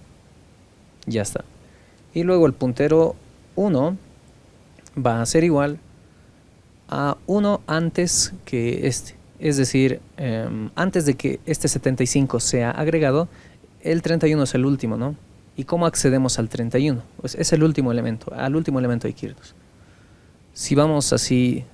Ya está. Y luego el puntero 1 va a ser igual a 1 antes que este. Es decir, antes de que este 75 sea agregado, el 31 es el último, ¿no? ¿Y cómo accedemos al 31? Pues es el último elemento. Al último elemento hay que irnos. Si vamos así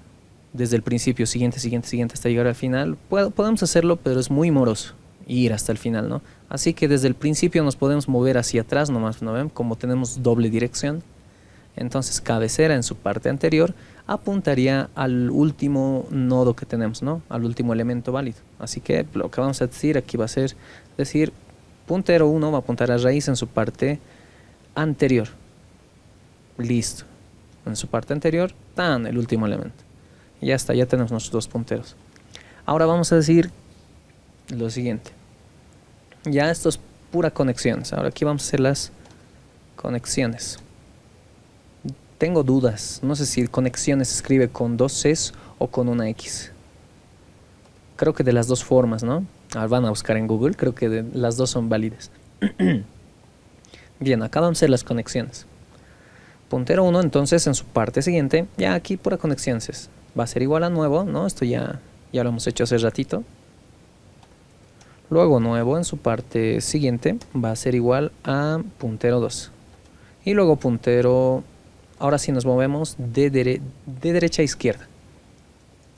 desde el principio, siguiente, siguiente, siguiente, hasta llegar al final, podemos hacerlo, pero es muy moroso ir hasta el final, ¿no? Así que desde el principio nos podemos mover hacia atrás nomás, ¿no ven? Como tenemos doble dirección. Entonces cabecera en su parte anterior apuntaría al último nodo que tenemos, ¿no? Al último elemento válido. Así que lo que vamos a decir aquí va a ser decir puntero 1 va a apuntar a raíz en su parte anterior. Listo. En su parte anterior, tan el último elemento. Y ya está, ya tenemos nuestros dos punteros. Ahora vamos a decir lo siguiente. Ya esto es pura conexiones. Ahora aquí vamos a hacer las conexiones. Tengo dudas. No sé si conexiones se escribe con dos Cs o con una X. Creo que de las dos formas, ¿no? Ahora van a buscar en Google. Creo que las dos son válidas. Bien, acá vamos a hacer las conexiones. Puntero 1, entonces en su parte siguiente, ya aquí pura conexiones. Va a ser igual a nuevo, ¿no? Esto ya lo hemos hecho hace ratito. Luego nuevo en su parte siguiente va a ser igual a puntero 2. Y luego puntero, ahora sí nos movemos de derecha a izquierda.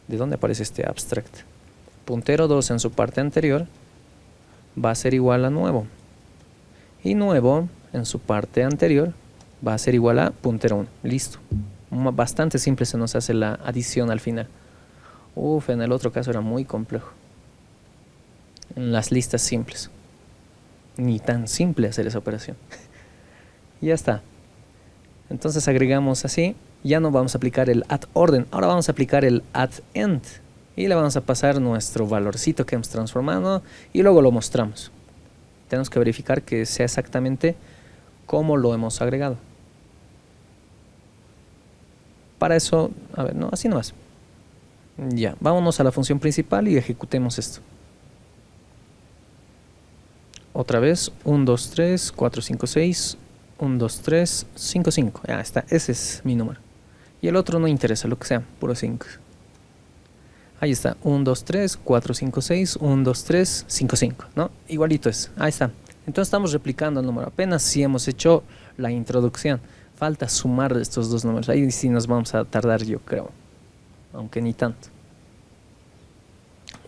¿De dónde aparece este abstract? Puntero 2 en su parte anterior va a ser igual a nuevo. Y nuevo en su parte anterior va a ser igual a puntero 1. Listo. Bastante simple se nos hace la adición al final. Uf, en el otro caso era muy complejo. En las listas simples. Ni tan simple hacer esa operación. Y ya está. Entonces agregamos así. Ya no vamos a aplicar el add orden. Ahora vamos a aplicar el add end. Y le vamos a pasar nuestro valorcito que hemos transformado. Y luego lo mostramos. Tenemos que verificar que sea exactamente como lo hemos agregado. Para eso, a ver, no, así nomás. Ya, vámonos a la función principal y ejecutemos esto. Otra vez, 1, 2, 3, 4, 5, 6, 1, 2, 3, 5, 5. Ya está, ese es mi número. Y el otro no interesa, lo que sea, puro 5. Ahí está, 1, 2, 3, 4, 5, 6, 1, 2, 3, 5, 5, ¿no? Igualito es, ahí está. Entonces estamos replicando el número, apenas si hemos hecho la introducción. Falta sumar estos dos números, ahí sí nos vamos a tardar yo creo, aunque ni tanto.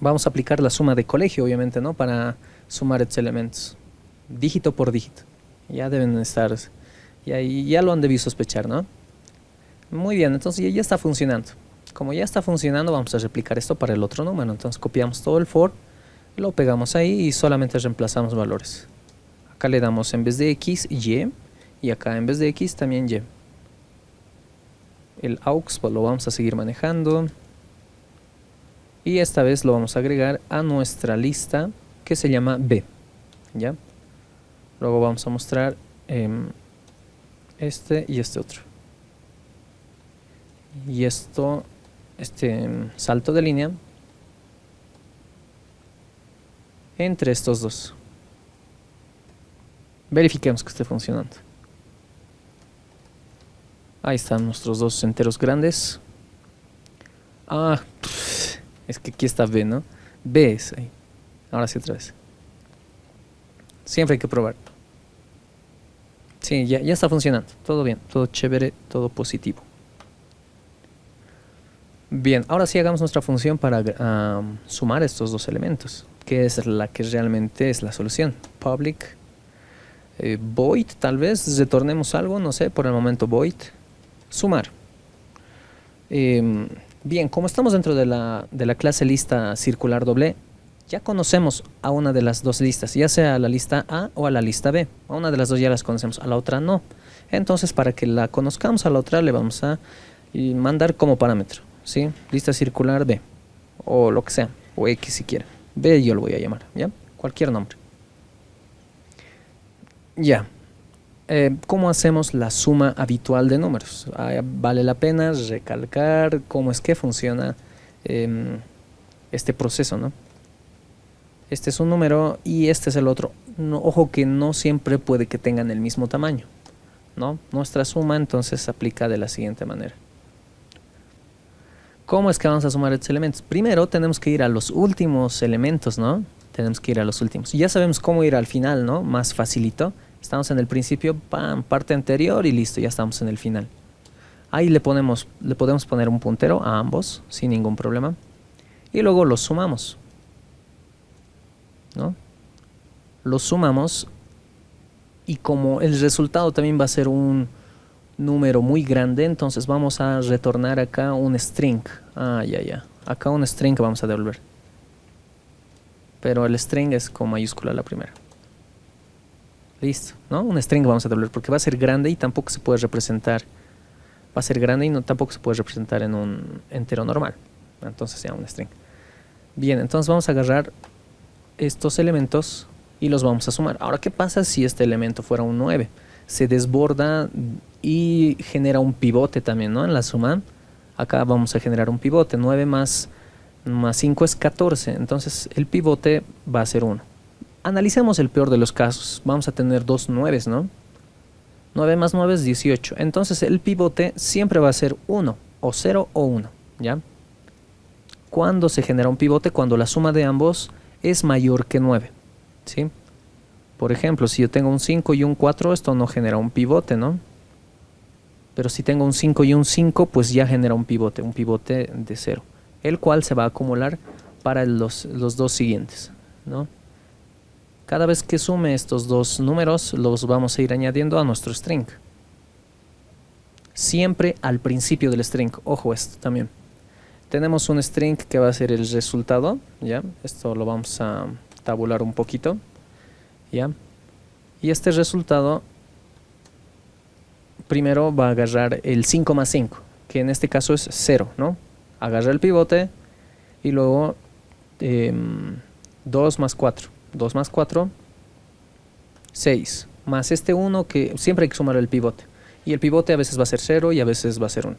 Vamos a aplicar la suma de colegio obviamente, ¿no? Para sumar estos elementos, dígito por dígito. Ya deben estar, ya lo han debido sospechar, ¿no? Muy bien, entonces ya está funcionando. Como ya está funcionando, vamos a replicar esto para el otro número. Entonces copiamos todo el for, lo pegamos ahí y solamente reemplazamos valores. Acá le damos en vez de x, y, y acá en vez de x también y. El aux pues lo vamos a seguir manejando. Y esta vez lo vamos a agregar a nuestra lista que se llama b. ¿Ya? Luego vamos a mostrar este y este otro. Y esto, este salto de línea entre estos dos. Verifiquemos que esté funcionando. Ahí están nuestros dos enteros grandes. Es que aquí está b, ¿no? B es ahí. Ahora sí otra vez. Siempre hay que probar. Sí, ya está funcionando. Todo bien, todo chévere, todo positivo. Bien, ahora sí hagamos nuestra función para sumar estos dos elementos, que es la que realmente es la solución. Public void, tal vez retornemos algo, no sé, por el momento void. Sumar. Bien, como estamos dentro de la clase lista circular doble, ya conocemos a una de las dos listas, ya sea a la lista A o a la lista B. A una de las dos ya las conocemos, a la otra no. Entonces, para que la conozcamos a la otra, le vamos a mandar como parámetro, ¿sí? Lista circular B, o lo que sea, o X si quieren. B yo lo voy a llamar, ¿ya? Cualquier nombre. Ya. ¿Cómo hacemos la suma habitual de números? Vale la pena recalcar cómo es que funciona este proceso, ¿no? Este es un número y este es el otro. No, ojo que no siempre puede que tengan el mismo tamaño, ¿no? Nuestra suma entonces se aplica de la siguiente manera. ¿Cómo es que vamos a sumar estos elementos? Primero tenemos que ir a los últimos elementos, ¿no? Tenemos que ir a los últimos. Ya sabemos cómo ir al final, ¿no? Más facilito. Estamos en el principio, ¡pam! Parte anterior y listo, ya estamos en el final. Ahí le podemos poner un puntero a ambos, sin ningún problema. Y luego los sumamos, ¿no? Los sumamos y como el resultado también va a ser un número muy grande, entonces vamos a retornar acá un string. Ya. Acá un string vamos a devolver. Pero el string es con mayúscula la primera. Listo, ¿no? Un string vamos a devolver porque va a ser grande y tampoco se puede representar. Va a ser grande y tampoco se puede representar en un entero normal. Entonces ya un string. Bien, entonces vamos a agarrar estos elementos y los vamos a sumar. Ahora, ¿qué pasa si este elemento fuera un 9? Se desborda y genera un pivote también, ¿no? En la suma, acá vamos a generar un pivote. 9 más 5 es 14, entonces el pivote va a ser 1. Analicemos el peor de los casos. Vamos a tener dos 9, ¿no? 9 más 9 es 18. Entonces el pivote siempre va a ser 1, o 0 o 1, ¿ya? ¿Cuándo se genera un pivote? Cuando la suma de ambos es mayor que 9, ¿sí? Por ejemplo, si yo tengo un 5 y un 4, esto no genera un pivote, ¿no? Pero si tengo un 5 y un 5, pues ya genera un pivote de 0, el cual se va a acumular para los dos siguientes, ¿no? Cada vez que sume estos dos números, los vamos a ir añadiendo a nuestro string. Siempre al principio del string. Ojo esto también. Tenemos un string que va a ser el resultado, ¿ya? Esto lo vamos a tabular un poquito, ¿ya? Y este resultado primero va a agarrar el 5 más 5, que en este caso es 0, ¿no? Agarra el pivote y luego 2 más 4. 2 más 4, 6. Más este 1 que siempre hay que sumar el pivote. Y el pivote a veces va a ser 0 y a veces va a ser 1.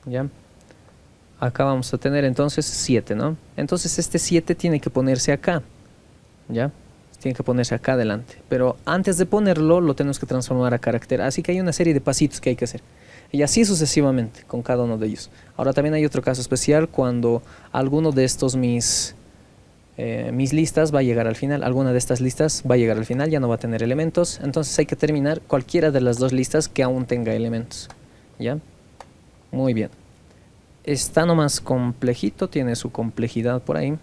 ¿Ya? Acá vamos a tener entonces 7, ¿no? Entonces este 7 tiene que ponerse acá. ¿Ya? Tiene que ponerse acá adelante. Pero antes de ponerlo lo tenemos que transformar a carácter. Así que hay una serie de pasitos que hay que hacer. Y así sucesivamente con cada uno de ellos. Ahora también hay otro caso especial cuando alguno de estos mis listas va a llegar al final. Alguna de estas listas va a llegar al final, ya no va a tener elementos. Entonces hay que terminar cualquiera de las dos listas que aún tenga elementos. ¿Ya? Muy bien. Está nomás complejito, tiene su complejidad por ahí.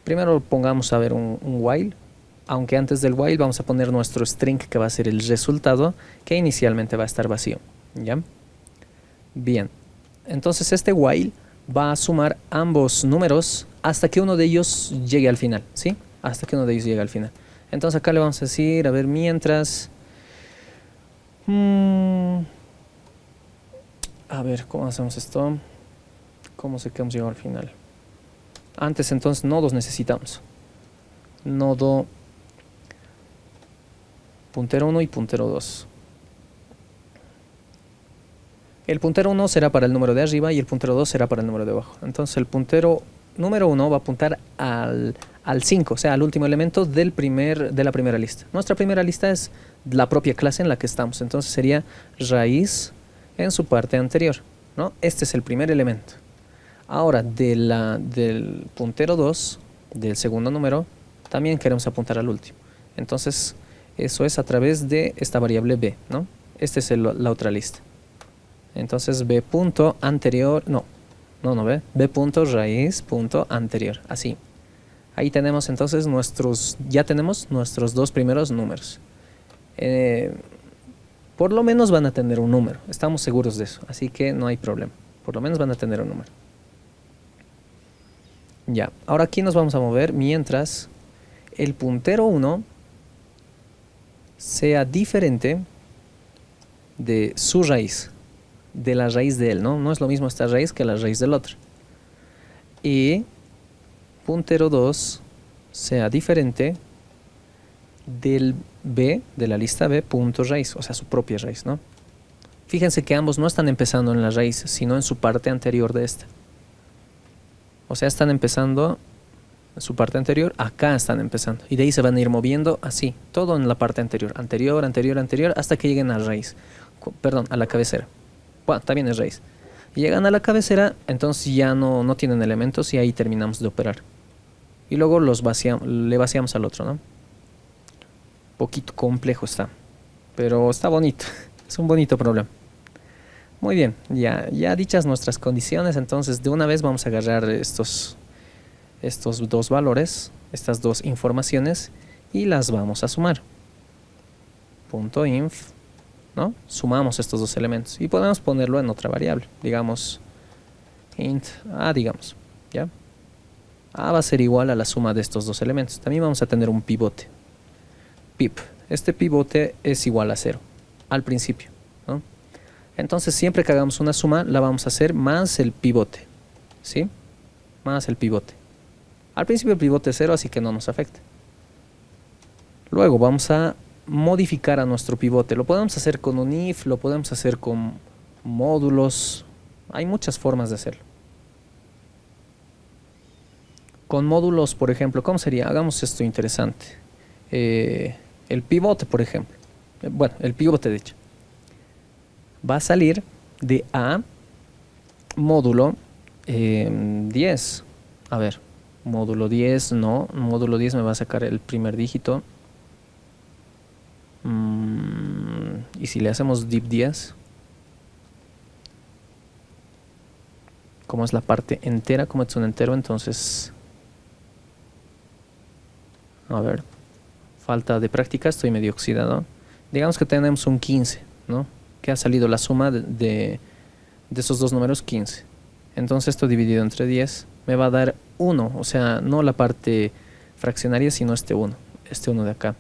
Primero pongamos a ver un while. aunque antes del while vamos a poner nuestro string que va a ser el resultado, que inicialmente va a estar vacío, ¿ya? Bien, entonces este while va a sumar ambos números hasta que uno de ellos llegue al final, ¿sí? Hasta que uno de ellos llegue al final. Entonces acá le vamos a decir, a ver, mientras... a ver, ¿cómo hacemos esto? ¿Cómo sé que hemos llegado al final? Antes entonces nodos necesitamos. Nodo puntero 1 y puntero 2. El puntero 1 será para el número de arriba y el puntero 2 será para el número de abajo. Entonces el puntero número 1 va a apuntar al 5, o sea, al último elemento de la primera lista. Nuestra primera lista es la propia clase en la que estamos. Entonces sería raíz en su parte anterior, ¿no? Este es el primer elemento. Ahora, del puntero 2, del segundo número, también queremos apuntar al último. Entonces, eso es a través de esta variable b, ¿no? Esta es la otra lista. Entonces, b punto anterior, b punto raíz punto anterior, así. Ahí tenemos entonces ya tenemos nuestros dos primeros números. Por lo menos van a tener un número, estamos seguros de eso, así que no hay problema. Por lo menos van a tener un número. Ya, ahora aquí nos vamos a mover mientras el puntero 1 sea diferente de su raíz, de la raíz de él, ¿no? No es lo mismo esta raíz que la raíz del otro. Y puntero 2 sea diferente del b, de la lista b, punto raíz, o sea, su propia raíz, ¿no? Fíjense que ambos no están empezando en la raíz, sino en su parte anterior de esta. O sea, están empezando en su parte anterior, acá están empezando. Y de ahí se van a ir moviendo así, todo en la parte anterior, anterior, hasta que lleguen a la raíz. Perdón, a la cabecera. Bueno, también es raíz. Llegan a la cabecera, entonces ya no tienen elementos y ahí terminamos de operar. Y luego le vaciamos al otro, ¿no? Poquito complejo está, pero está bonito. Es un bonito problema. Muy bien, ya dichas nuestras condiciones, entonces de una vez vamos a agarrar estos dos valores, estas dos informaciones, y las vamos a sumar. Punto inf, ¿no? Sumamos estos dos elementos y podemos ponerlo en otra variable, digamos int a, digamos, ¿ya? A va a ser igual a la suma de estos dos elementos. También vamos a tener un pivote, pip. Este pivote es igual a 0 al principio, ¿no? Entonces siempre que hagamos una suma la vamos a hacer más el pivote, ¿sí? Más el pivote. Al principio el pivote es 0, así que no nos afecta. Luego vamos a modificar a nuestro pivote. Lo podemos hacer con un if, lo podemos hacer con módulos. Hay muchas formas de hacerlo. Con módulos, por ejemplo, ¿cómo sería? Hagamos esto interesante. El pivote, por ejemplo. Bueno, el pivote de hecho. Va a salir de A módulo 10. A ver, módulo 10, no. Módulo 10 me va a sacar el primer dígito. Y si le hacemos div 10, como es la parte entera, como es un entero, entonces... A ver, falta de práctica, estoy medio oxidado. Digamos que tenemos un 15, ¿no? Que ha salido la suma de esos dos números 15. Entonces esto dividido entre 10 me va a dar 1, o sea, no la parte fraccionaria, sino este 1 de acá,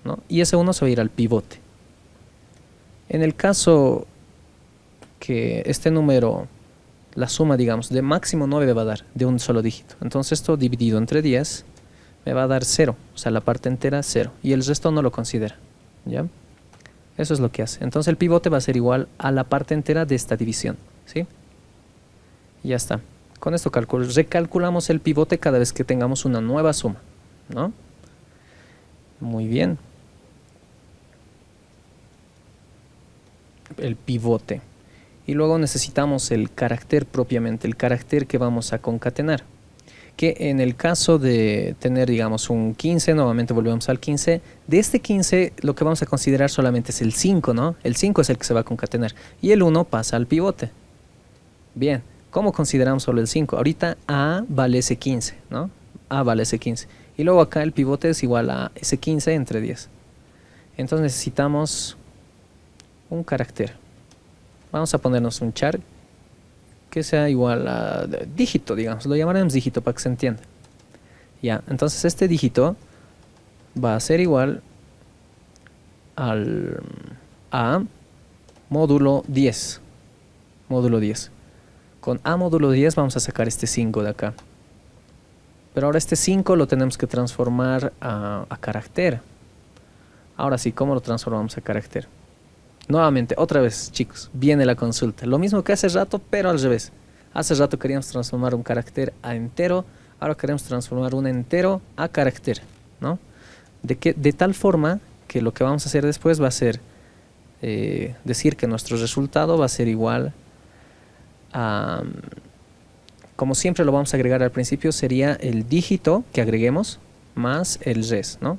¿no? Y ese 1 se va a ir al pivote. En el caso que este número, la suma, digamos, de máximo 9 va a dar de un solo dígito. Entonces esto dividido entre 10 me va a dar 0, o sea, la parte entera 0. Y el resto no lo considera, ¿ya? Eso es lo que hace. Entonces el pivote va a ser igual a la parte entera de esta división, ¿sí? Y ya está. Con esto recalculamos el pivote cada vez que tengamos una nueva suma, ¿no? Muy bien. El pivote. Y luego necesitamos el carácter propiamente, el carácter que vamos a concatenar. Que en el caso de tener, digamos, un 15, nuevamente volvemos al 15, de este 15 lo que vamos a considerar solamente es el 5, ¿no? El 5 es el que se va a concatenar y el 1 pasa al pivote. Bien, ¿cómo consideramos solo el 5? Ahorita A vale ese 15, ¿no? A vale ese 15. Y luego acá el pivote es igual a S15 entre 10. Entonces necesitamos un carácter. Vamos a ponernos un char que sea igual a dígito, digamos. Lo llamaremos dígito para que se entienda. Ya, entonces este dígito va a ser igual a módulo 10. Módulo 10. Con A módulo 10 vamos a sacar este 5 de acá. Pero ahora este 5 lo tenemos que transformar a carácter. Ahora sí, ¿cómo lo transformamos a carácter? Nuevamente, otra vez, chicos, viene la consulta. Lo mismo que hace rato, pero al revés. Hace rato queríamos transformar un carácter a entero. Ahora queremos transformar un entero a carácter, ¿no? De tal forma que lo que vamos a hacer después va a ser decir que nuestro resultado va a ser igual a... Como siempre lo vamos a agregar al principio, sería el dígito que agreguemos más el res, ¿no?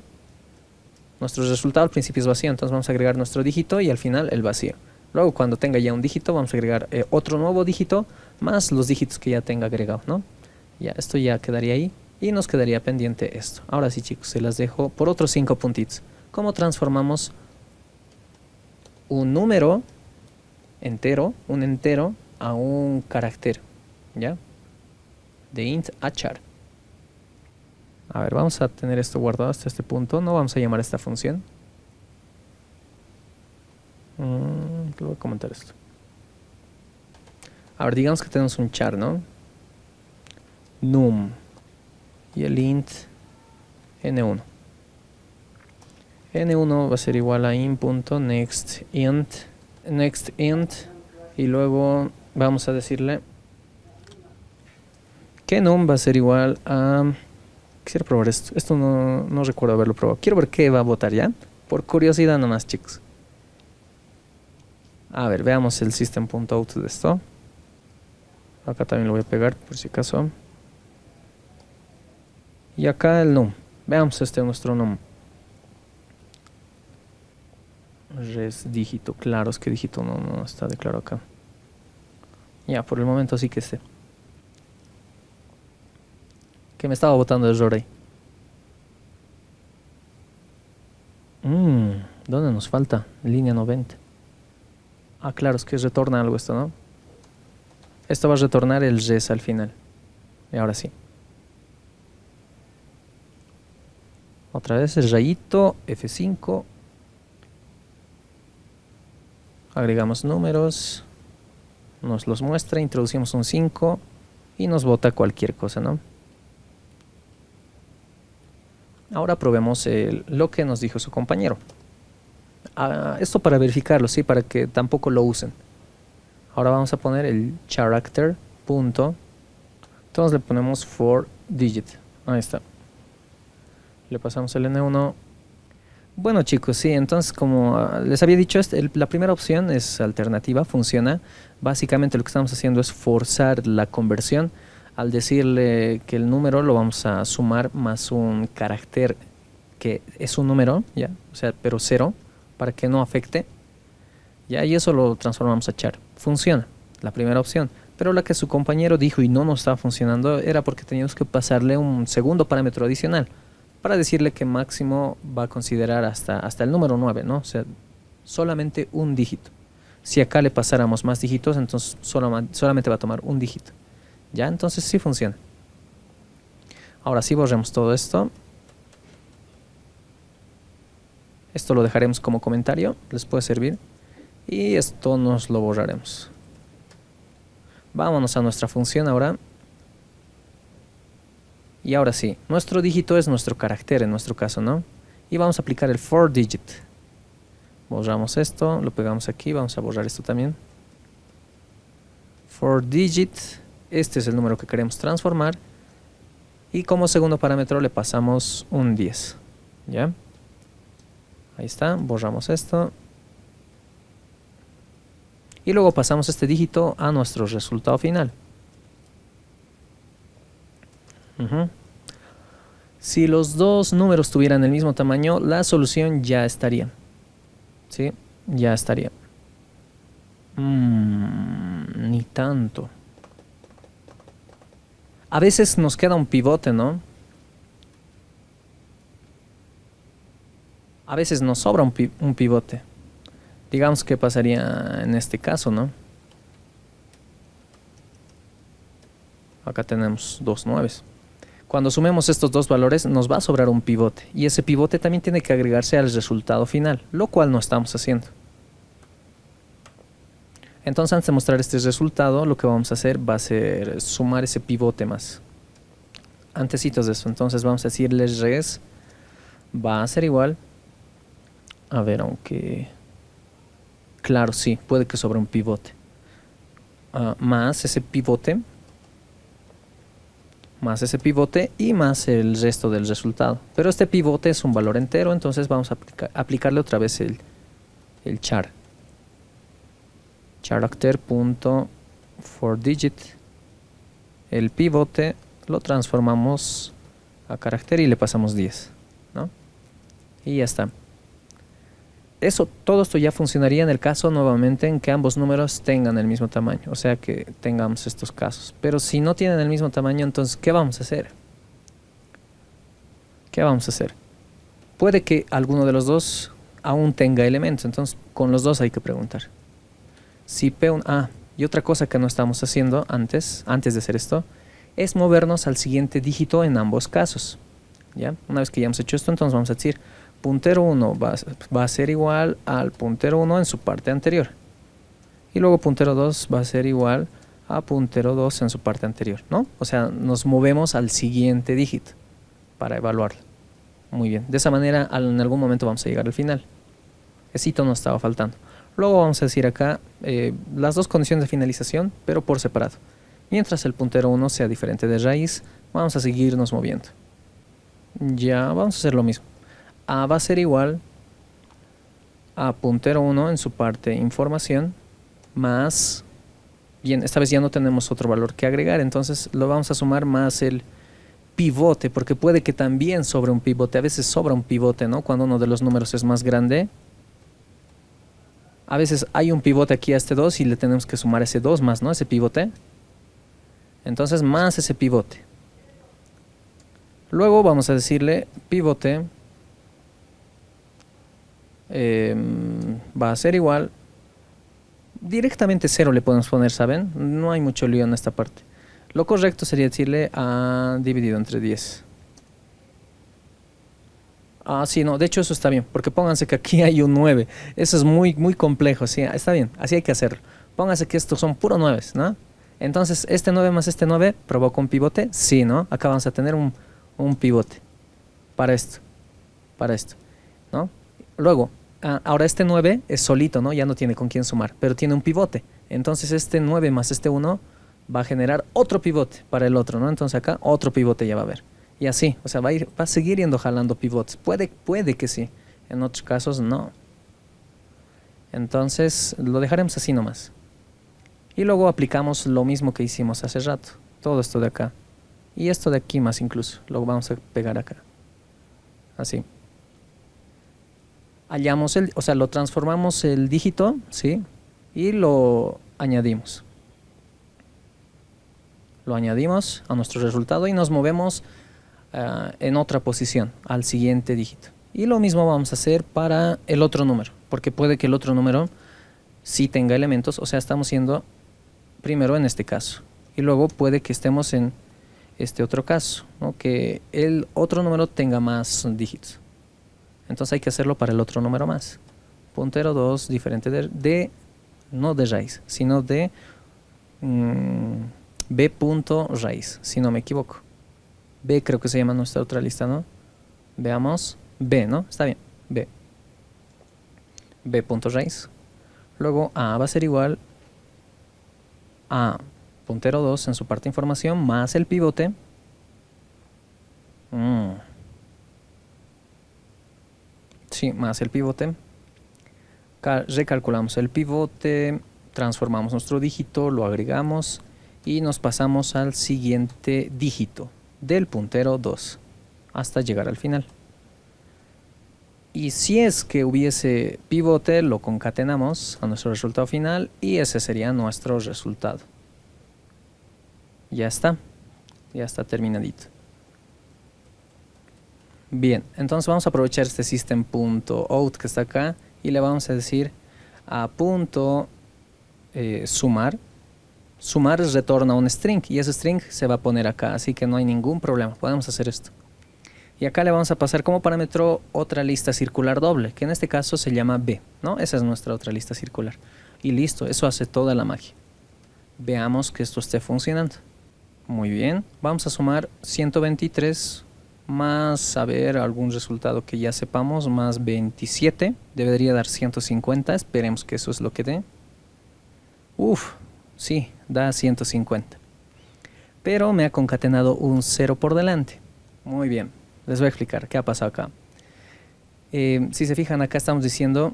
Nuestro resultado al principio es vacío, entonces vamos a agregar nuestro dígito y al final el vacío. Luego cuando tenga ya un dígito vamos a agregar otro nuevo dígito más los dígitos que ya tenga agregado, ¿no? Ya, esto ya quedaría ahí y nos quedaría pendiente esto. Ahora sí, chicos, se las dejo por otros 5 puntitos. ¿Cómo transformamos un número entero, un entero, a un carácter? ¿Ya? De int a char. A ver, vamos a tener esto guardado hasta este punto. No vamos a llamar a esta función. Te voy a comentar esto. A ver, digamos que tenemos un char, ¿no? Num. Y el int n1. n1 va a ser igual a in.nextInt. NextInt. Y luego vamos a decirle que num va a ser igual a... Quisiera probar esto. Esto no recuerdo haberlo probado. Quiero ver qué va a votar ya. Por curiosidad nomás, chicos. A ver, veamos el system.out de esto. Acá también lo voy a pegar por si acaso. Y acá el num. Veamos nuestro num. Res dígito. Claro, es que dígito no está declarado acá. Ya, por el momento sí que esté. Que me estaba botando error ahí. ¿Dónde nos falta? Línea 90. Ah, claro, es que retorna algo esto, ¿no? Esto va a retornar el res al final. Y ahora sí. Otra vez el rayito, F5. Agregamos números. Nos los muestra, introducimos un 5 y nos bota cualquier cosa, ¿no? Ahora probemos lo que nos dijo su compañero. Esto para verificarlo, ¿sí? Para que tampoco lo usen. Ahora vamos a poner el character punto. Entonces le ponemos for digit. Ahí está. Le pasamos el N1. Bueno, chicos, sí, entonces como les había dicho, la primera opción es alternativa, funciona. Básicamente lo que estamos haciendo es forzar la conversión al decirle que el número lo vamos a sumar más un carácter que es un número, ¿ya? O sea, pero 0, para que no afecte. Ya, y eso lo transformamos a char. Funciona, la primera opción. Pero la que su compañero dijo y no nos estaba funcionando era porque teníamos que pasarle un segundo parámetro adicional para decirle que máximo va a considerar hasta el número 9, ¿no? O sea, solamente un dígito. Si acá le pasáramos más dígitos, entonces solamente va a tomar un dígito. Ya, entonces sí funciona. Ahora sí borremos todo esto. Esto lo dejaremos como comentario, les puede servir. Y esto nos lo borraremos. Vámonos a nuestra función ahora. Y ahora sí, nuestro dígito es nuestro carácter en nuestro caso, ¿no? Y vamos a aplicar el for digit. Borramos esto, lo pegamos aquí, vamos a borrar esto también. For digit, este es el número que queremos transformar. Y como segundo parámetro le pasamos un 10. ¿Ya? Ahí está, borramos esto. Y luego pasamos este dígito a nuestro resultado final. Si los dos números tuvieran el mismo tamaño, la solución ya estaría. ¿Sí? Ya estaría. Ni tanto. A veces nos queda un pivote, ¿no? A veces nos sobra un pivote. Digamos que pasaría en este caso, ¿no? Acá tenemos dos 9. Cuando sumemos estos dos valores nos va a sobrar un pivote. Y ese pivote también tiene que agregarse al resultado final, lo cual no estamos haciendo. Entonces, antes de mostrar este resultado, lo que vamos a hacer va a ser sumar ese pivote más. Antecitos de eso, entonces vamos a decirle res va a ser igual. A ver, aunque... Claro, sí, puede que sobre un pivote. Más ese pivote y más el resto del resultado. Pero este pivote es un valor entero, entonces vamos a aplicarle otra vez el char. Character.forDigit. El pivote lo transformamos a carácter y le pasamos 10, ¿no? Y ya está. Todo esto ya funcionaría en el caso nuevamente en que ambos números tengan el mismo tamaño, o sea que tengamos estos casos. Pero si no tienen el mismo tamaño, entonces ¿qué vamos a hacer? ¿Qué vamos a hacer? Puede que alguno de los dos aún tenga elementos, entonces con los dos hay que preguntar. Si P1, y otra cosa que no estamos haciendo antes de hacer esto, es movernos al siguiente dígito en ambos casos. ¿Ya? Una vez que ya hemos hecho esto, entonces vamos a decir puntero 1 va a ser igual al puntero 1 en su parte anterior. Y luego puntero 2 va a ser igual a puntero 2 en su parte anterior, ¿no? O sea, nos movemos al siguiente dígito para evaluarlo. Muy bien. De esa manera, en algún momento vamos a llegar al final. Ese hito nos estaba faltando. Luego vamos a decir acá las dos condiciones de finalización, pero por separado. Mientras el puntero 1 sea diferente de raíz, vamos a seguirnos moviendo. Ya vamos a hacer lo mismo. A va a ser igual a puntero 1 en su parte información más, bien, esta vez ya no tenemos otro valor que agregar, entonces lo vamos a sumar más el pivote, porque puede que también sobre un pivote, a veces sobra un pivote, ¿no? Cuando uno de los números es más grande. A veces hay un pivote aquí a este 2 y le tenemos que sumar ese 2 más, ¿no? Ese pivote. Entonces más ese pivote. Luego vamos a decirle pivote va a ser igual. Directamente 0 le podemos poner, ¿saben? No hay mucho lío en esta parte. Lo correcto sería decirle a dividido entre 10. Sí, no, de hecho eso está bien, porque pónganse que aquí hay un 9. Eso es muy complejo, sí, está bien, así hay que hacerlo. Pónganse que estos son puros 9, ¿no? Entonces, este 9 más este 9 provoca un pivote, sí, ¿no? Acá vamos a tener un pivote para esto, ¿no? Luego, ahora este 9 es solito, ¿no? Ya no tiene con quién sumar, pero tiene un pivote. Entonces, este 9 más este 1 va a generar otro pivote para el otro, ¿no? Entonces acá otro pivote ya va a haber. Y así, o sea, va a seguir yendo jalando pivotes. Puede que sí, en otros casos no. Entonces lo dejaremos así nomás. Y luego aplicamos lo mismo que hicimos hace rato. Todo esto de acá. Y esto de aquí más incluso. Lo vamos a pegar acá. Así. Hallamos o sea, lo transformamos el dígito, ¿sí? Y lo añadimos. Lo añadimos a nuestro resultado y nos movemos en otra posición, al siguiente dígito. Y lo mismo vamos a hacer para el otro número, porque puede que el otro número sí tenga elementos, o sea, estamos yendo primero en este caso. Y luego puede que estemos en este otro caso, ¿no? Que el otro número tenga más dígitos. Entonces hay que hacerlo para el otro número más. Puntero 2 diferente no de raíz, sino de b punto raíz, si no me equivoco. B creo que se llama nuestra otra lista, ¿no? Veamos. B, ¿no? Está bien. B. B punto raíz. Luego A va a ser igual a puntero 2 en su parte información más el pivote. Sí, más el pivote. Recalculamos el pivote, transformamos nuestro dígito, lo agregamos y nos pasamos al siguiente dígito del puntero 2 hasta llegar al final. Y si es que hubiese pivote, lo concatenamos a nuestro resultado final y ese sería nuestro resultado. Ya está terminadito. Bien, entonces vamos a aprovechar este system.out que está acá y le vamos a decir a punto sumar. Sumar retorna un string y ese string se va a poner acá, así que no hay ningún problema, podemos hacer esto. Y acá le vamos a pasar como parámetro otra lista circular doble, que en este caso se llama B, ¿no? Esa es nuestra otra lista circular. Y listo, eso hace toda la magia. Veamos que esto esté funcionando. Muy bien, vamos a sumar 123 más, a ver, algún resultado que ya sepamos, más 27, debería dar 150, esperemos que eso es lo que dé. Uf, sí, da 150. Pero me ha concatenado un 0 por delante. Muy bien, les voy a explicar qué ha pasado acá. Si se fijan, acá estamos diciendo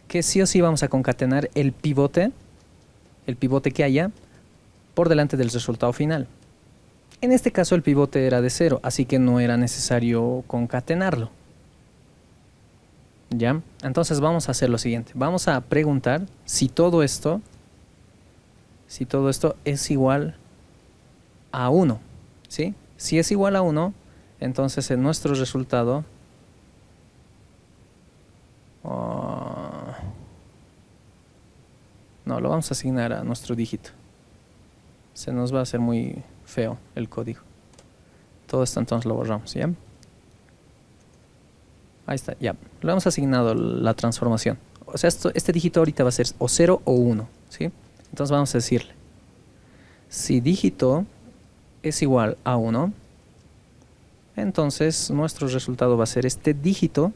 que sí o sí vamos a concatenar el pivote que haya por delante del resultado final. En este caso el pivote era de 0, así que no era necesario concatenarlo. ¿Ya? Entonces vamos a hacer lo siguiente. Vamos a preguntar si todo esto es igual a 1. ¿Sí? Si es igual a 1, entonces en nuestro resultado no, lo vamos a asignar a nuestro dígito. Se nos va a hacer muy feo el código. Todo esto entonces lo borramos, ¿ya? Ahí está, ya. Le hemos asignado la transformación. O sea, este dígito ahorita va a ser o 0 o 1, ¿sí? Entonces vamos a decirle, si dígito es igual a 1, entonces nuestro resultado va a ser este dígito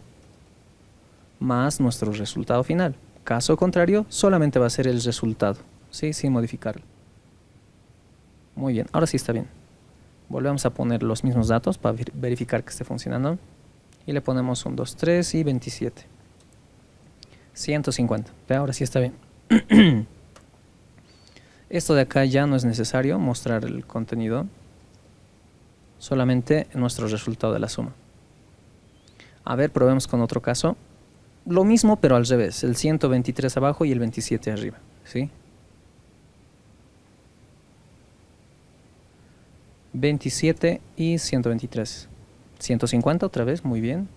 más nuestro resultado final. Caso contrario, solamente va a ser el resultado, ¿sí? Sin modificarlo. Muy bien, ahora sí está bien. Volvemos a poner los mismos datos para verificar que esté funcionando. Y le ponemos 1, 2, 3 y 27. 150. Ahora sí está bien. Esto de acá ya no es necesario mostrar el contenido. Solamente nuestro resultado de la suma. A ver, probemos con otro caso. Lo mismo pero al revés. El 123 abajo y el 27 arriba. ¿Sí? 27 y 123. 150 otra vez, muy bien.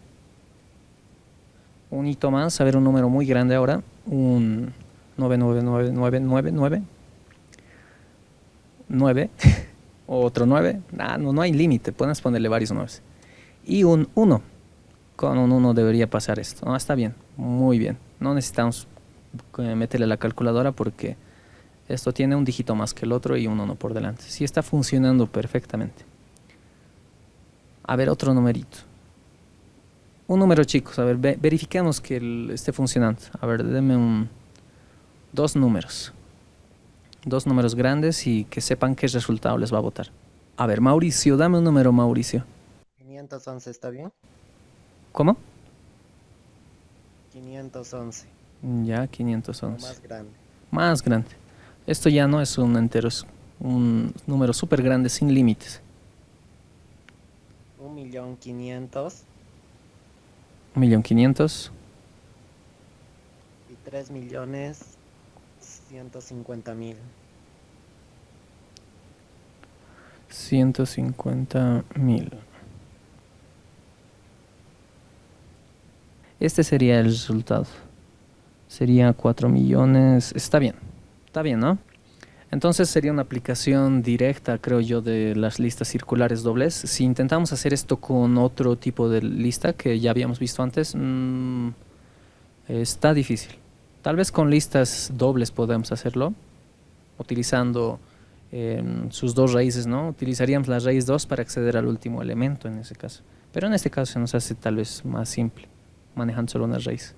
Un hito más, a ver, un número muy grande ahora. Un 99999. 9. Otro 9. No hay límite, puedes ponerle varios 9. Y un 1. Con un 1 debería pasar esto. No, está bien, muy bien. No necesitamos meterle la calculadora porque esto tiene un dígito más que el otro y un 1 por delante. Sí está funcionando perfectamente. A ver, otro numerito. Un número, chicos. A ver, verifiquemos que esté funcionando. A ver, denme dos números. Dos números grandes y que sepan qué resultado les va a botar. A ver, Mauricio, dame un número, Mauricio. 511, ¿está bien? ¿Cómo? 511. Ya, 511. Más grande. Más grande. Esto ya no es un entero, es un número súper grande sin límites. 1.500.000. 1.500.000. Y 3.150.000. 150.000. Este sería el resultado. Sería 4 millones. Está bien, ¿no? Entonces sería una aplicación directa, creo yo, de las listas circulares dobles. Si intentamos hacer esto con otro tipo de lista que ya habíamos visto antes, está difícil. Tal vez con listas dobles podemos hacerlo, utilizando sus dos raíces, ¿no? Utilizaríamos la raíz 2 para acceder al último elemento en ese caso. Pero en este caso se nos hace tal vez más simple, manejando solo una raíz.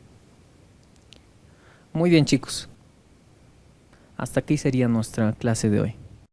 Muy bien, chicos. Hasta aquí sería nuestra clase de hoy.